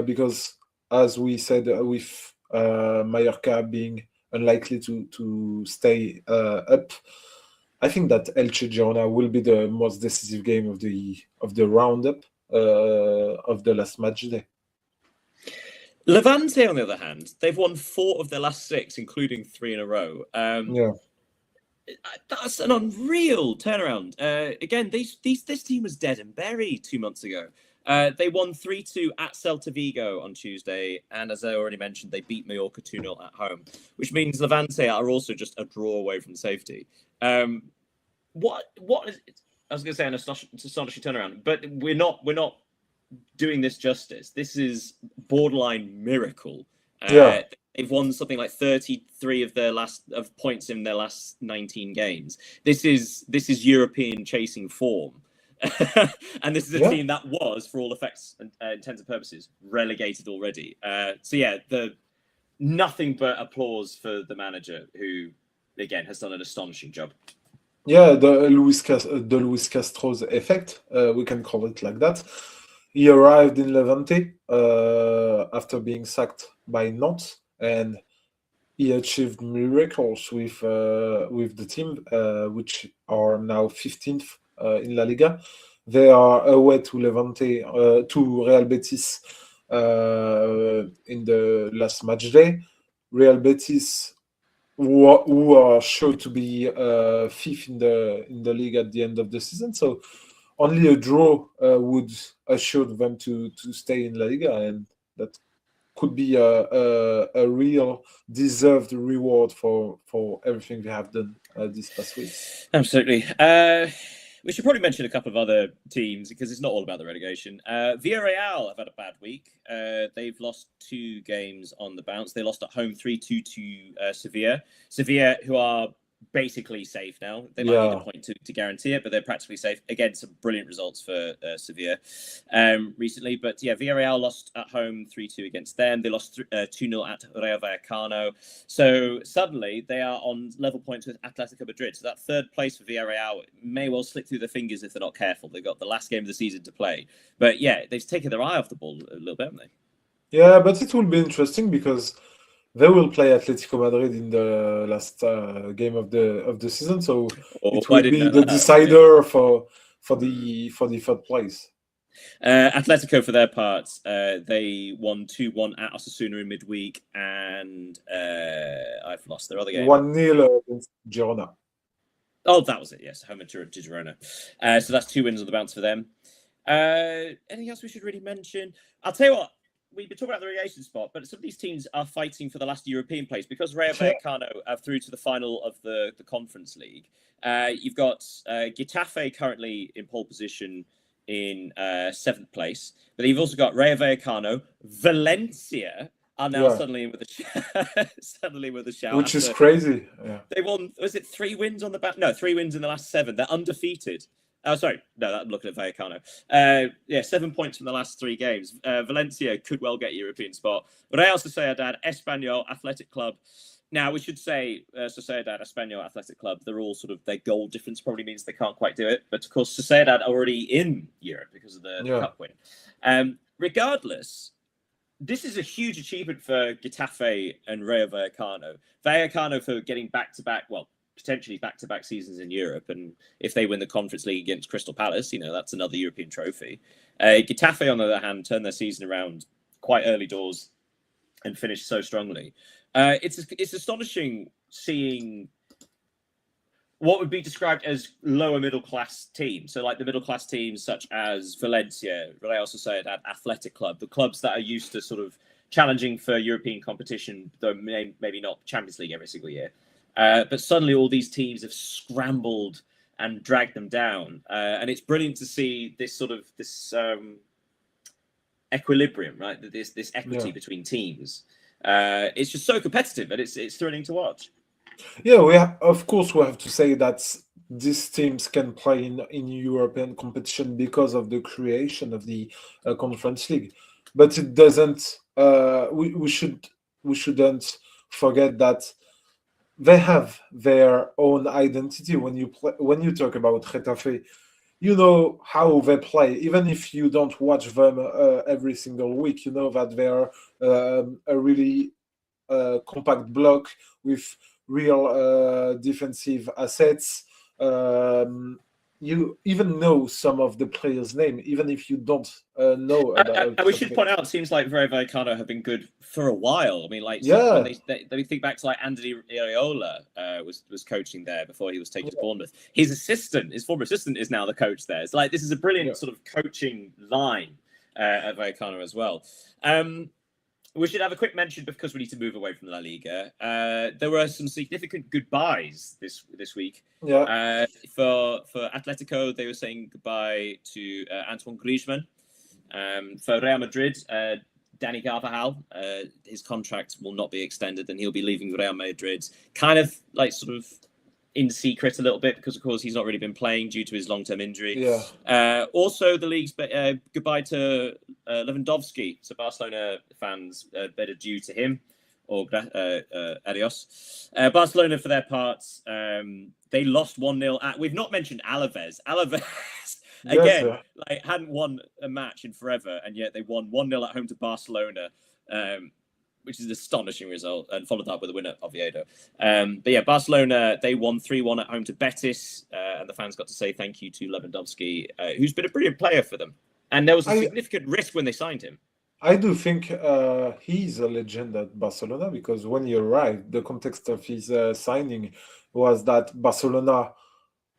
because as we said, with Mallorca being unlikely to stay up, I think that Elche Girona will be the most decisive game of the roundup of the last match day. Levante, on the other hand, they've won 4 of their last 6, including 3 in a row. Yeah. That's an unreal turnaround. Again, this team was dead and buried 2 months ago. They won 3-2 at Celta Vigo on Tuesday, and as I already mentioned, they beat Mallorca 2-0 at home, which means Levante are also just a draw away from safety. What is? I was going to say an astonishing turnaround, but we're not doing this justice. This is borderline miracle. Yeah. They've won something like 33 of points in their last 19 games. This is European chasing form. And this is a team that was, for all effects and intents and purposes, relegated already. So yeah, nothing but applause for the manager, who again has done an astonishing job. Yeah, the Luis Castro's effect, we can call it like that. He arrived in Levante after being sacked by Nantes, and he achieved miracles with the team, which are now 15th in La Liga. They are away to Levante, to Real Betis in the last match day. Real Betis, who are sure to be fifth in the league at the end of the season. So only a draw would assure them to stay in La Liga, and that could be a real deserved reward for everything they have done these past weeks. Absolutely. We should probably mention a couple of other teams, because it's not all about the relegation. Villarreal have had a bad week. They've lost 2 games on the bounce. They lost at home 3-2 to Sevilla. Sevilla, who are basically safe now. They might need a point to guarantee it, but they're practically safe. Again, some brilliant results for Sevilla recently. But yeah, Villarreal lost at home 3-2 against them. They lost 2-0 at Rayo Vallecano. So suddenly they are on level points with Atletico Madrid. So that third place for Villarreal may well slip through their fingers if they're not careful. They've got the last game of the season to play. But yeah, they've taken their eye off the ball a little bit, haven't they? Yeah, but it will be interesting because they will play Atletico Madrid in the last game of the season, so it will be the decider for the third place. Atletico, for their part, they won 2-1 at Osasuna in midweek, and I've lost their other game. 1-0 against Girona. Oh, that was it. Yes, home to Girona. So that's 2 wins on the bounce for them. Anything else we should really mention? I'll tell you what. We've been talking about the relegation spot, but some of these teams are fighting for the last European place because Rayo Vallecano are through to the final of the Conference League. You've got Getafe currently in pole position in 7th place, but you've also got Rayo Vallecano. Valencia are now suddenly with a shout. Which is crazy. Yeah. They won, was it 3 wins on the back? No, 3 wins in the last 7. They're undefeated. Oh, sorry. No, I'm looking at Vallecano. 7 points from the last 3 games. Valencia could well get a European spot. Real Sociedad, Espanyol, Athletic Club. Now, we should say Sociedad, Espanyol, Athletic Club, they're all sort of, their goal difference probably means they can't quite do it. But, of course, Sociedad are already in Europe because of the cup win. Regardless, this is a huge achievement for Getafe and Rayo Vallecano. Vallecano for getting back-to-back, well, potentially back-to-back seasons in Europe, and if they win the Conference League against Crystal Palace, that's another European trophy. Getafe, on the other hand, turned their season around quite early doors and finished so strongly. It's astonishing seeing what would be described as lower middle-class teams. So like the middle-class teams such as Valencia, Real Sociedad, Athletic Club, the clubs that are used to sort of challenging for European competition, though maybe not Champions League every single year. But suddenly all these teams have scrambled and dragged them down. And it's brilliant to see this sort of equilibrium, right? This equity between teams. It's just so competitive, and it's thrilling to watch. Yeah, of course, we have to say that these teams can play in European competition because of the creation of the Conference League, but it doesn't. We shouldn't forget that they have their own identity. When you talk about Getafe, you know how they play. Even if you don't watch them every single week, you know that they are a really compact block with real defensive assets. You even know some of the players' name, even if you don't know about. We should point out, it seems like Vallecano have been good for a while. I mean, like Yeah, when they think back to like Andy Iraola was coaching there before he was taken to Bournemouth. His former assistant, is now the coach there. It's like this is a brilliant sort of coaching line at Vallecano as well. We should have a quick mention because we need to move away from La Liga. There were some significant goodbyes this week. yeah, For Atletico, they were saying goodbye to Antoine Griezmann. For Real Madrid, Dani Carvajal, his contract will not be extended, and he'll be leaving Real Madrid, kind of like sort of in secret a little bit because, of course, he's not really been playing due to his long-term injury. yeah. Also, the league's goodbye to Lewandowski. So Barcelona fans better due to him, or adios. Barcelona, for their parts, they lost 1-0. We've not mentioned Alaves. Alaves, again, Yes, like hadn't won a match in forever, and yet they won 1-0 at home to Barcelona. Which is an astonishing result, and followed up with a win at Oviedo. But yeah, Barcelona, they won 3-1 at home to Betis, and the fans got to say thank you to Lewandowski, who's been a brilliant player for them. And there was a significant risk when they signed him. I do think he's a legend at Barcelona because when he arrived, the context of his signing was that Barcelona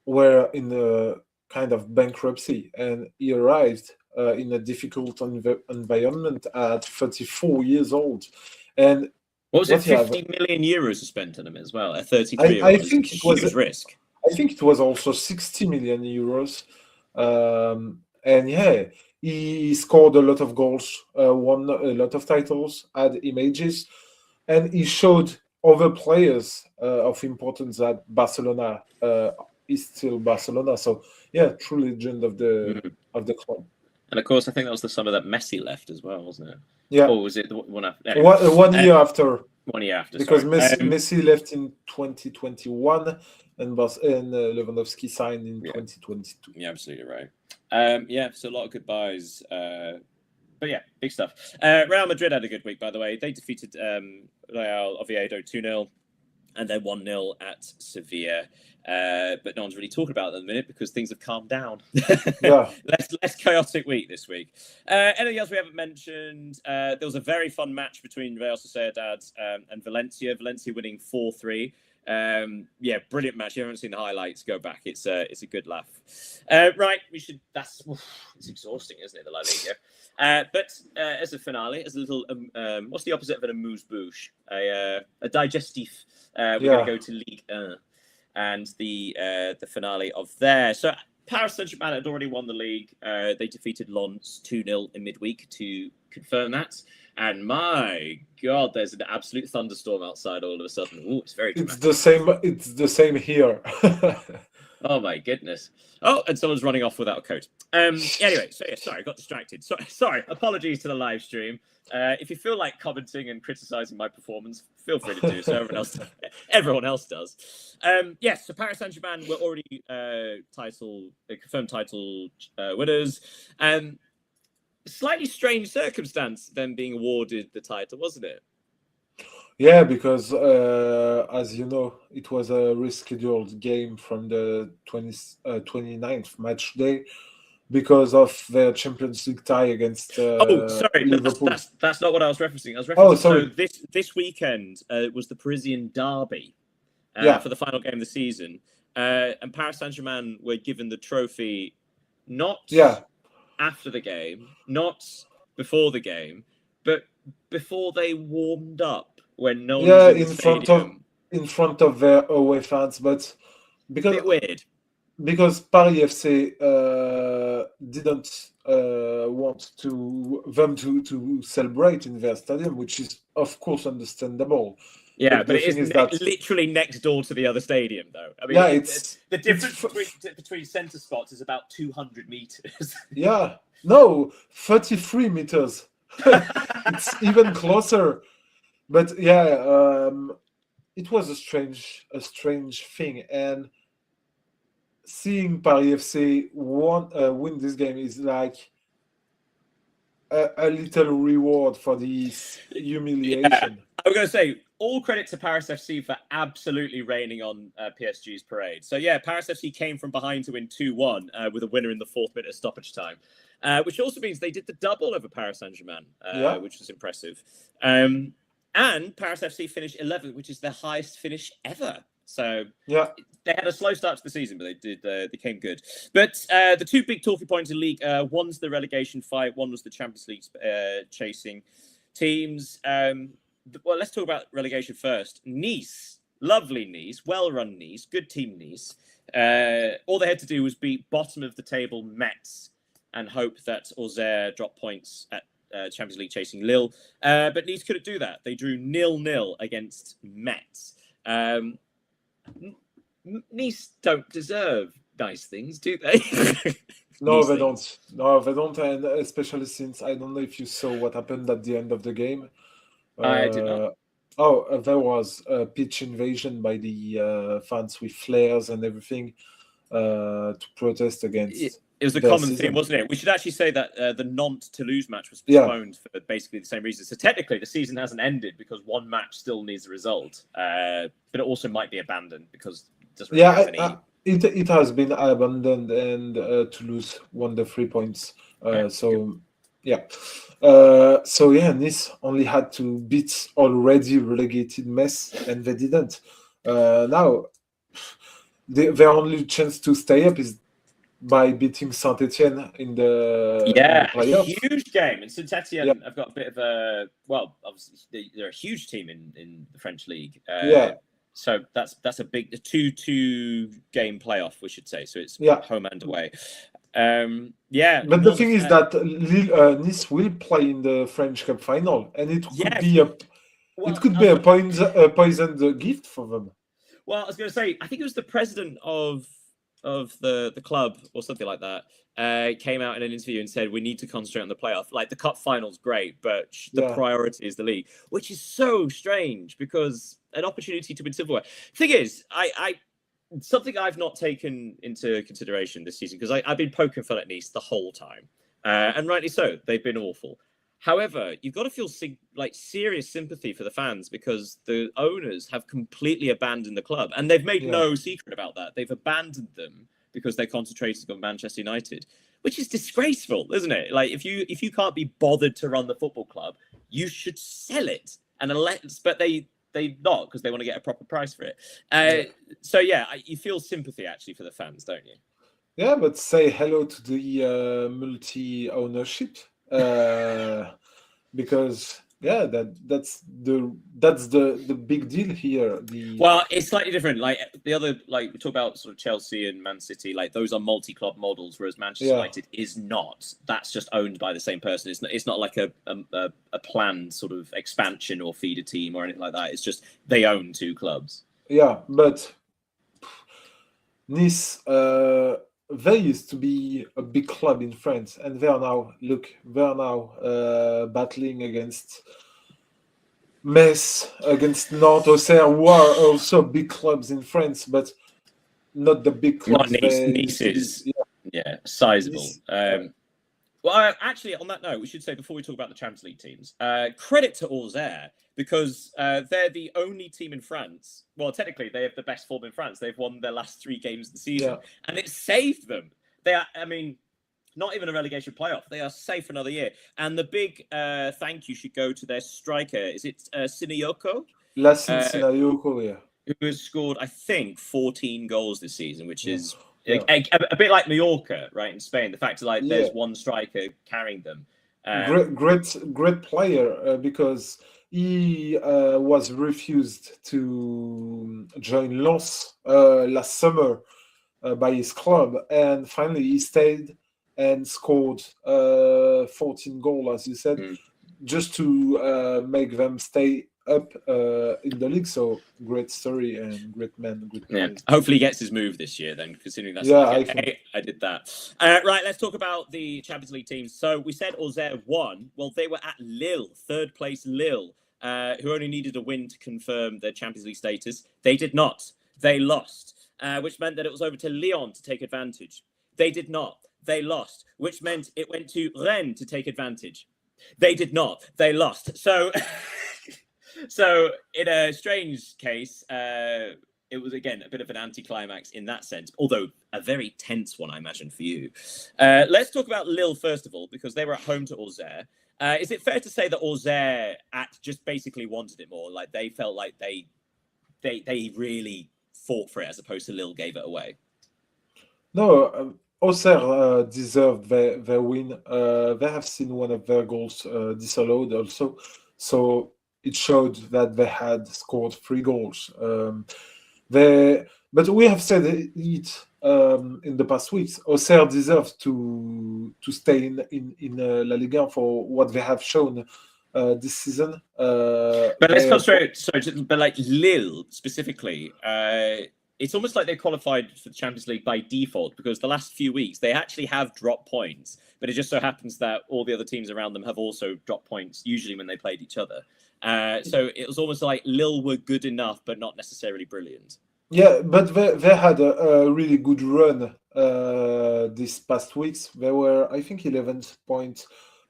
were in a kind of bankruptcy, and he arrived in a difficult environment at 34 years old. And what was it? 50 million euros spent on him as well. At 33, I think it was huge risk. I think it was also 60 million euros. And yeah, he scored a lot of goals, won a lot of titles, had images, and he showed other players of importance that Barcelona is still Barcelona. So yeah, true legend of the club. And of course, I think that was the summer that Messi left as well, wasn't it? Yeah. Or was it the one after? Anyway. One year after. 1 year after, because Messi left in 2021 and Lewandowski signed in 2022. Yeah, absolutely right. Yeah, so a lot of goodbyes. But yeah, big stuff. Real Madrid had a good week, by the way. They defeated Real Oviedo 2-0 and then 1-0 at Sevilla. But no one's really talking about it at the minute because things have calmed down. Yeah. less chaotic week this week. Anything else we haven't mentioned? There was a very fun match between Real Sociedad and Valencia. Valencia winning 4-3. Yeah, brilliant match. If you haven't seen the highlights, go back. It's a good laugh. Right, we should. It's exhausting, isn't it, the La Liga? But as a finale, as a little, what's the opposite of an amuse-bouche? A digestif. We're going to go to Ligue 1 and the finale of there. So Paris Saint-Germain had already won the league. They defeated Lens 2-0 in midweek to confirm that. And my God, there's an absolute thunderstorm outside all of a sudden. Ooh, it's very dramatic. It's the same here. Oh my goodness. Oh, and someone's running off without a coat. Anyway, so yeah, sorry, I got distracted. Sorry, apologies to the live stream. If you feel like commenting and criticizing my performance, feel free to do so. Everyone else does. Yes, so Paris Saint-Germain were already confirmed title winners. Slightly strange circumstance, them being awarded the title, wasn't it? Yeah, because as you know, it was a rescheduled game from the 29th match day because of their Champions League tie against Liverpool. That's not what I was referencing. Sorry. So this weekend was the Parisian derby for the final game of the season. And Paris Saint-Germain were given the trophy not after the game, not before the game, but before they warmed up. When no one was in front of their away fans, but because a bit weird. because Paris FC didn't want them to celebrate in their stadium, which is of course understandable. Yeah, But but the it is thing is that literally next door to the other stadium, though. I mean, yeah, the difference between centre spots is about 200 meters. yeah, no, 33 meters. It's even closer. But yeah, it was a strange thing, and seeing Paris FC win this game is like a little reward for this Yeah, humiliation. I was going to say all credit to Paris FC for absolutely raining on PSG's parade. So yeah, Paris FC came from behind to win 2-1 with a winner in the 4th minute of stoppage time, which also means they did the double over Paris Saint-Germain, Yeah, which was impressive. And Paris FC finished 11th, which is their highest finish ever. So yeah, they had a slow start to the season, but they came good. But the two big talking points in league, one's the relegation fight, one was the Champions League chasing teams. Well, let's talk about relegation first. Nice, lovely Nice, well-run Nice, good team Nice. All they had to do was beat bottom of the table Metz and hope that Auxerre drop points at Champions League chasing Lille. But Nice couldn't do that. They drew 0-0 against Metz. Nice don't deserve nice things, do they? no, Nice they things. don't. No, they don't, and especially since I don't know if you saw what happened at the end of the game. I did not. There was a pitch invasion by the fans with flares and everything to protest against It was a their common season. theme, wasn't it? We should actually say that the Nantes-Toulouse match was Yeah. postponed for basically the same reason. So technically, the season hasn't ended because one match still needs a result, but it also might be abandoned because it doesn't really have any. It has been abandoned, and Toulouse won the 3 points. So Nice only had to beat already relegated Metz, and they didn't. Now, their only chance to stay up is by beating Saint-Etienne in the playoffs. Huge game. And Saint-Etienne have got a bit of a obviously they're a huge team in the French league. So that's a big 2-2 game playoff, we should say. So it's home and away. But the thing is that Nice will play in the French Cup final, and it could be a poisoned gift for them. Well, I was going to say, I think it was the president of the club or something like that came out in an interview and said we need to concentrate on the playoff. Like the cup final's great, but the priority is the league, which is so strange because an opportunity to win silverware. Thing is, I something I've not taken into consideration this season because I've been poking fun at Nice the whole time, and rightly so. They've been awful. However, you've got to feel serious sympathy for the fans because the owners have completely abandoned the club, and they've made no secret about that. They've abandoned them because they're concentrating on Manchester United, which is disgraceful, isn't it? Like if you can't be bothered to run the football club, you should sell it but they not because they want to get a proper price for it. So you feel sympathy actually for the fans, don't you? Yeah, but say hello to the multi-ownership. Because that's the big deal here. Well, it's slightly different. Like the other, like we talk about sort of Chelsea and Man City, like those are multi-club models, whereas Manchester United is not. That's just owned by the same person. It's not like a planned sort of expansion or feeder team or anything like that. It's just they own two clubs. Yeah, but Nice. They used to be a big club in France, and they're now battling against Metz, against Nantes, Auxerre, who are also big clubs in France, but not the big clubs. Nice is sizable. Well, actually, on that note, we should say before we talk about the Champions League teams, credit to Auxerre because they're the only team in France. Well, technically, they have the best form in France. They've won their last 3 games of the season, and it saved them. They are, I mean, not even a relegation playoff. They are safe for another year. And the big thank you should go to their striker. Is it Sinayoko? Sinayoko, who has scored, I think, 14 goals this season, which is a bit like Mallorca, right, in Spain. The fact that there's one striker carrying them. Great player because he was refused to join Lens last summer by his club, and finally he stayed and scored 14 goals, as you said, just to make them stay up in the league. So great story and great man, good player. Yeah. Hopefully he gets his move this year then, considering that's I did that. Right, let's talk about the Champions League teams. So we said Auxerre won. Well, they were at Lille, third place Lille, who only needed a win to confirm their Champions League status. They did not. They lost, which meant that it was over to Lyon to take advantage. They did not. They lost, which meant it went to Rennes to take advantage. They did not. They lost. So, so in a strange case, it was, again, a bit of an anticlimax in that sense, although a very tense one, I imagine, for you. Let's talk about Lille, first of all, because they were at home to Auxerre. Is it fair to say that Auxerre just basically wanted it more? Like, they felt like they really fought for it, as opposed to Lille gave it away? No, Auxerre deserved their win. They have seen one of their goals disallowed also. So it showed that they had scored 3 goals. But we have said it in the past weeks. Auxerre deserves to stay in La Ligue 1 for what they have shown this season. But let's concentrate. But like Lille specifically, it's almost like they qualified for the Champions League by default, because the last few weeks they actually have dropped points, but it just so happens that all the other teams around them have also dropped points, usually when they played each other. So it was almost like Lille were good enough, but not necessarily brilliant. Yeah, but they had a really good run these past weeks. They were, I think, 11 points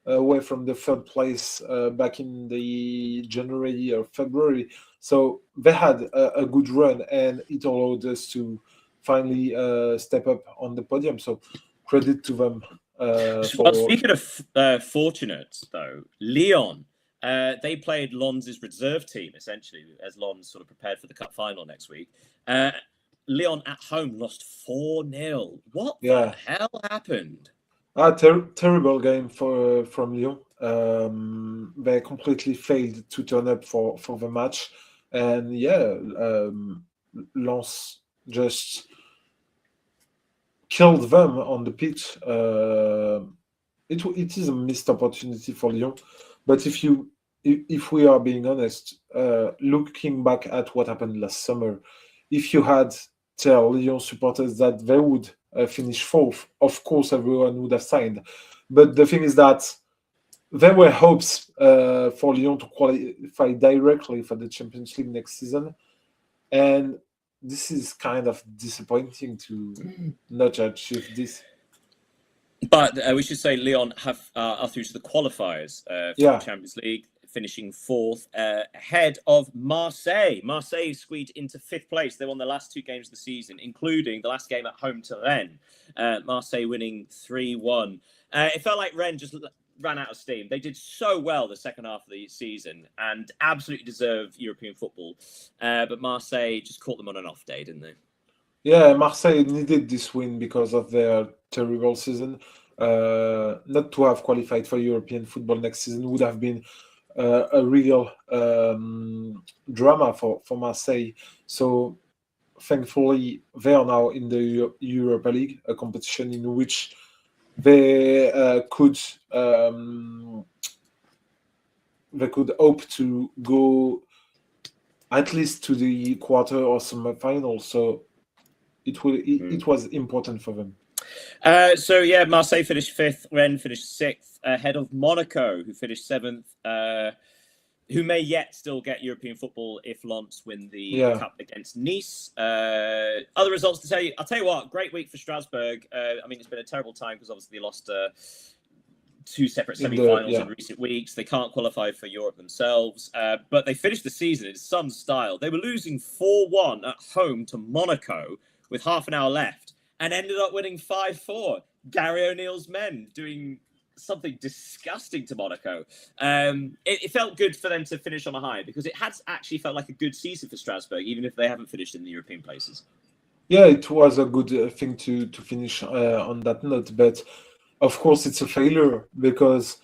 away from the third place back in the January or February. So they had a good run, and it allowed us to finally step up on the podium. So credit to them. Well, speaking of fortunate, though, Lyon, they played Lens' reserve team, essentially, as Lens sort of prepared for the cup final next week. Lyon at home lost 4-0. What the hell happened? Terrible game from Lyon. They completely failed to turn up for the match. And Lens just killed them on the pitch. It is a missed opportunity for Lyon. But if we are being honest, looking back at what happened last summer, if you had tell Lyon supporters that they would finish fourth, of course everyone would have signed. But the thing is that there were hopes for Lyon to qualify directly for the Champions League next season, and this is kind of disappointing to not achieve this. But we should say Lyon are through to the qualifiers for the Champions League, finishing fourth, ahead of Marseille. Marseille squeezed into 5th place. They won the last 2 games of the season, including the last game at home to Rennes. Marseille winning 3-1. It felt like Rennes just ran out of steam. They did so well the second half of the season and absolutely deserve European football. But Marseille just caught them on an off day, didn't they? Yeah, Marseille needed this win because of their terrible season. Not to have qualified for European football next season would have been a real drama for Marseille. So thankfully, they are now in the Europa League, a competition in which they could hope to go at least to the quarter or semi-final. So it was important for them. Marseille finished 5th, Rennes finished 6th, ahead of Monaco, who finished 7th, who may yet still get European football if Lens win the cup against Nice. Other results to tell you. I'll tell you what, great week for Strasbourg. It's been a terrible time because obviously they lost 2 separate semi-finals in recent weeks. They can't qualify for Europe themselves, but they finished the season in some style. They were losing 4-1 at home to Monaco with half an hour left, and ended up winning 5-4. Gary O'Neill's men doing something disgusting to Monaco. It felt good for them to finish on a high, because it has actually felt like a good season for Strasbourg, even if they haven't finished in the European places. Yeah, it was a good thing to finish on that note. But of course, it's a failure because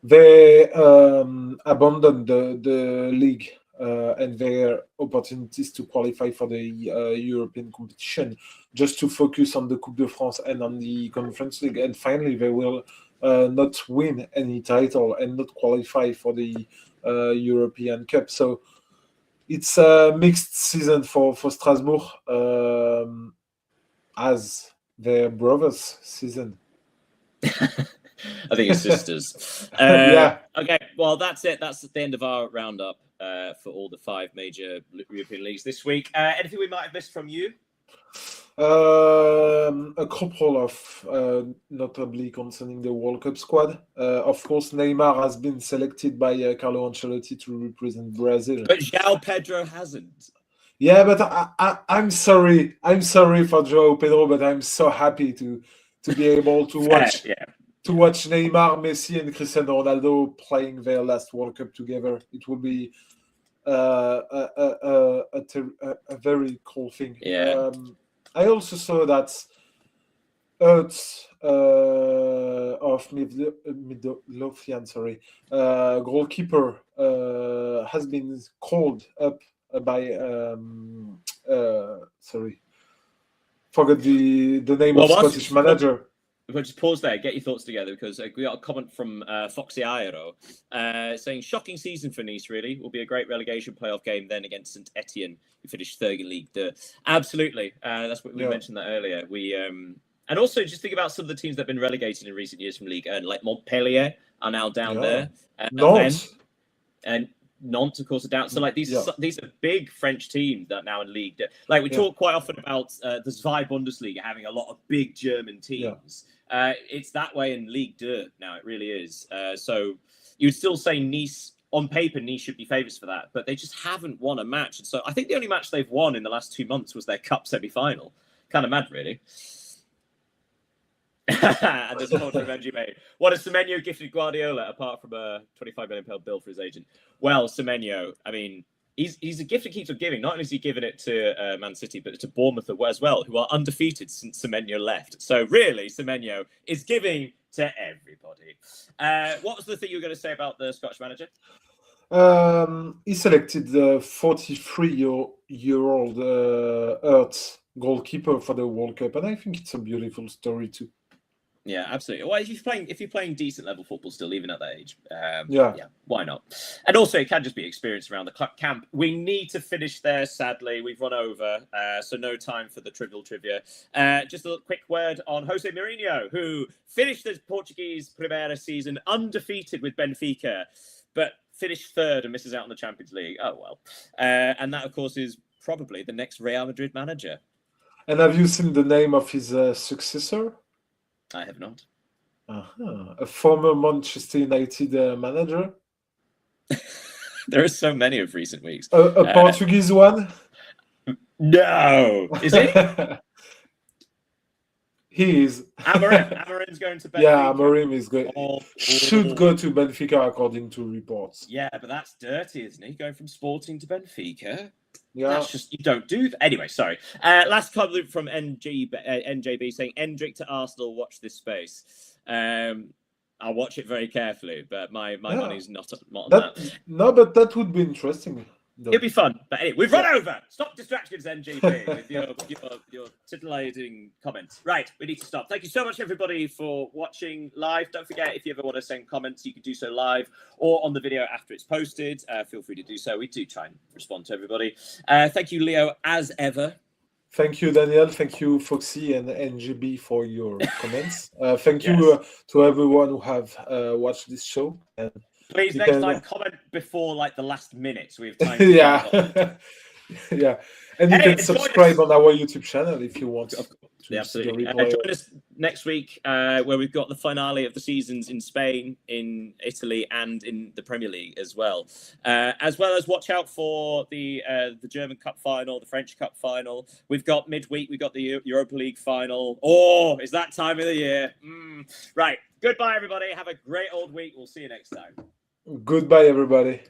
they abandoned the league and their opportunities to qualify for the European competition, just to focus on the Coupe de France and on the Conference League. And finally, they will not win any title and not qualify for the European Cup. So it's a mixed season for Strasbourg, as their brothers' season. I think it's sisters. Yeah. Okay, well, that's it. That's the end of our roundup for all the 5 major European leagues this week. Anything we might have missed from you? A couple of notably concerning the World Cup squad. Of course, Neymar has been selected by Carlo Ancelotti to represent Brazil. But João Pedro hasn't. Yeah, but I'm sorry. I'm sorry for João Pedro, but I'm so happy to be able to watch Neymar, Messi, and Cristiano Ronaldo playing their last World Cup together. It will be a very cool thing. Yeah. I also saw that Ertz of Midlothian, goalkeeper, has been called up by forgot the name of Scottish manager. We'll just pause there, get your thoughts together, because we got a comment from Foxy Aero saying, shocking season for Nice, really. Will be a great relegation playoff game then against St Etienne, who finished third in Ligue 2. Absolutely. That's what we mentioned that earlier. And also just think about some of the teams that have been relegated in recent years from Ligue 1, like Montpellier are now down there. Nantes. And Nantes, of course, are down. So, like, these are big French teams that are now in League. Like, we talk quite often about the Zwei Bundesliga having a lot of big German teams. It's that way in Ligue 2 now. It really is. So, you would still say Nice, on paper, Nice should be favourites for that, but they just haven't won a match. And so, I think the only match they've won in the last 2 months was their Cup semi-final. Kind of mad, really. And there's a comment from MG. What has Semenyo gifted Guardiola apart from a £25 million bill for his agent? Well, Semenyo, I mean, he's a gift that keeps on giving. Not only has he given it to Man City, but to Bournemouth as well, who are undefeated since Semenyo left. So really, Semenyo is giving to everybody. What was the thing you were going to say about the Scottish manager? He selected the 43-year-old Ertz goalkeeper for the World Cup, and I think it's a beautiful story too. Yeah, absolutely. Well, if you're playing decent level football still, even at that age, why not? And also, it can just be experience around the camp. We need to finish there. Sadly, we've run over, so no time for the trivial trivia. Just a quick word on Jose Mourinho, who finished the Portuguese Primeira season undefeated with Benfica, but finished third and misses out on the Champions League. Oh well, and that, of course, is probably the next Real Madrid manager. And have you seen the name of his successor? I have not. A former Manchester United manager. There are so many of recent weeks. A Portuguese one? No. Is he? He is. Amorim's going to Benfica. Yeah, Amorim is going. Should go to Benfica according to reports. Yeah, but that's dirty, isn't he? Going from Sporting to Benfica. Yeah, that's just, you don't do that. Anyway, sorry. Last comment from NJB saying, Endrick to Arsenal, watch this space. I'll watch it very carefully, but my money's not on that. No, but that would be interesting. It'd be fun. But anyway, we've run over. Stop distractions, NGP, with your titillating comments. Right, we need to stop. Thank you so much, everybody, for watching live. Don't forget, if you ever want to send comments, you can do so live or on the video after it's posted. Feel free to do so. We do try and respond to everybody. Thank you, Leo, as ever. Thank you, Daniel. Thank you, Foxy and NGB, for your comments. Thank you to everyone who have watched this show. And please, next time, comment before like the last minute, so we have time. Yeah. And you can subscribe on our YouTube channel if you want. Absolutely. Join us next week, where we've got the finale of the seasons in Spain, in Italy, and in the Premier League as well. As watch out for the German Cup final, the French Cup final. We've got midweek. We've got the Europa League final. Oh, it's that time of the year. Right. Goodbye, everybody. Have a great old week. We'll see you next time. Goodbye, everybody.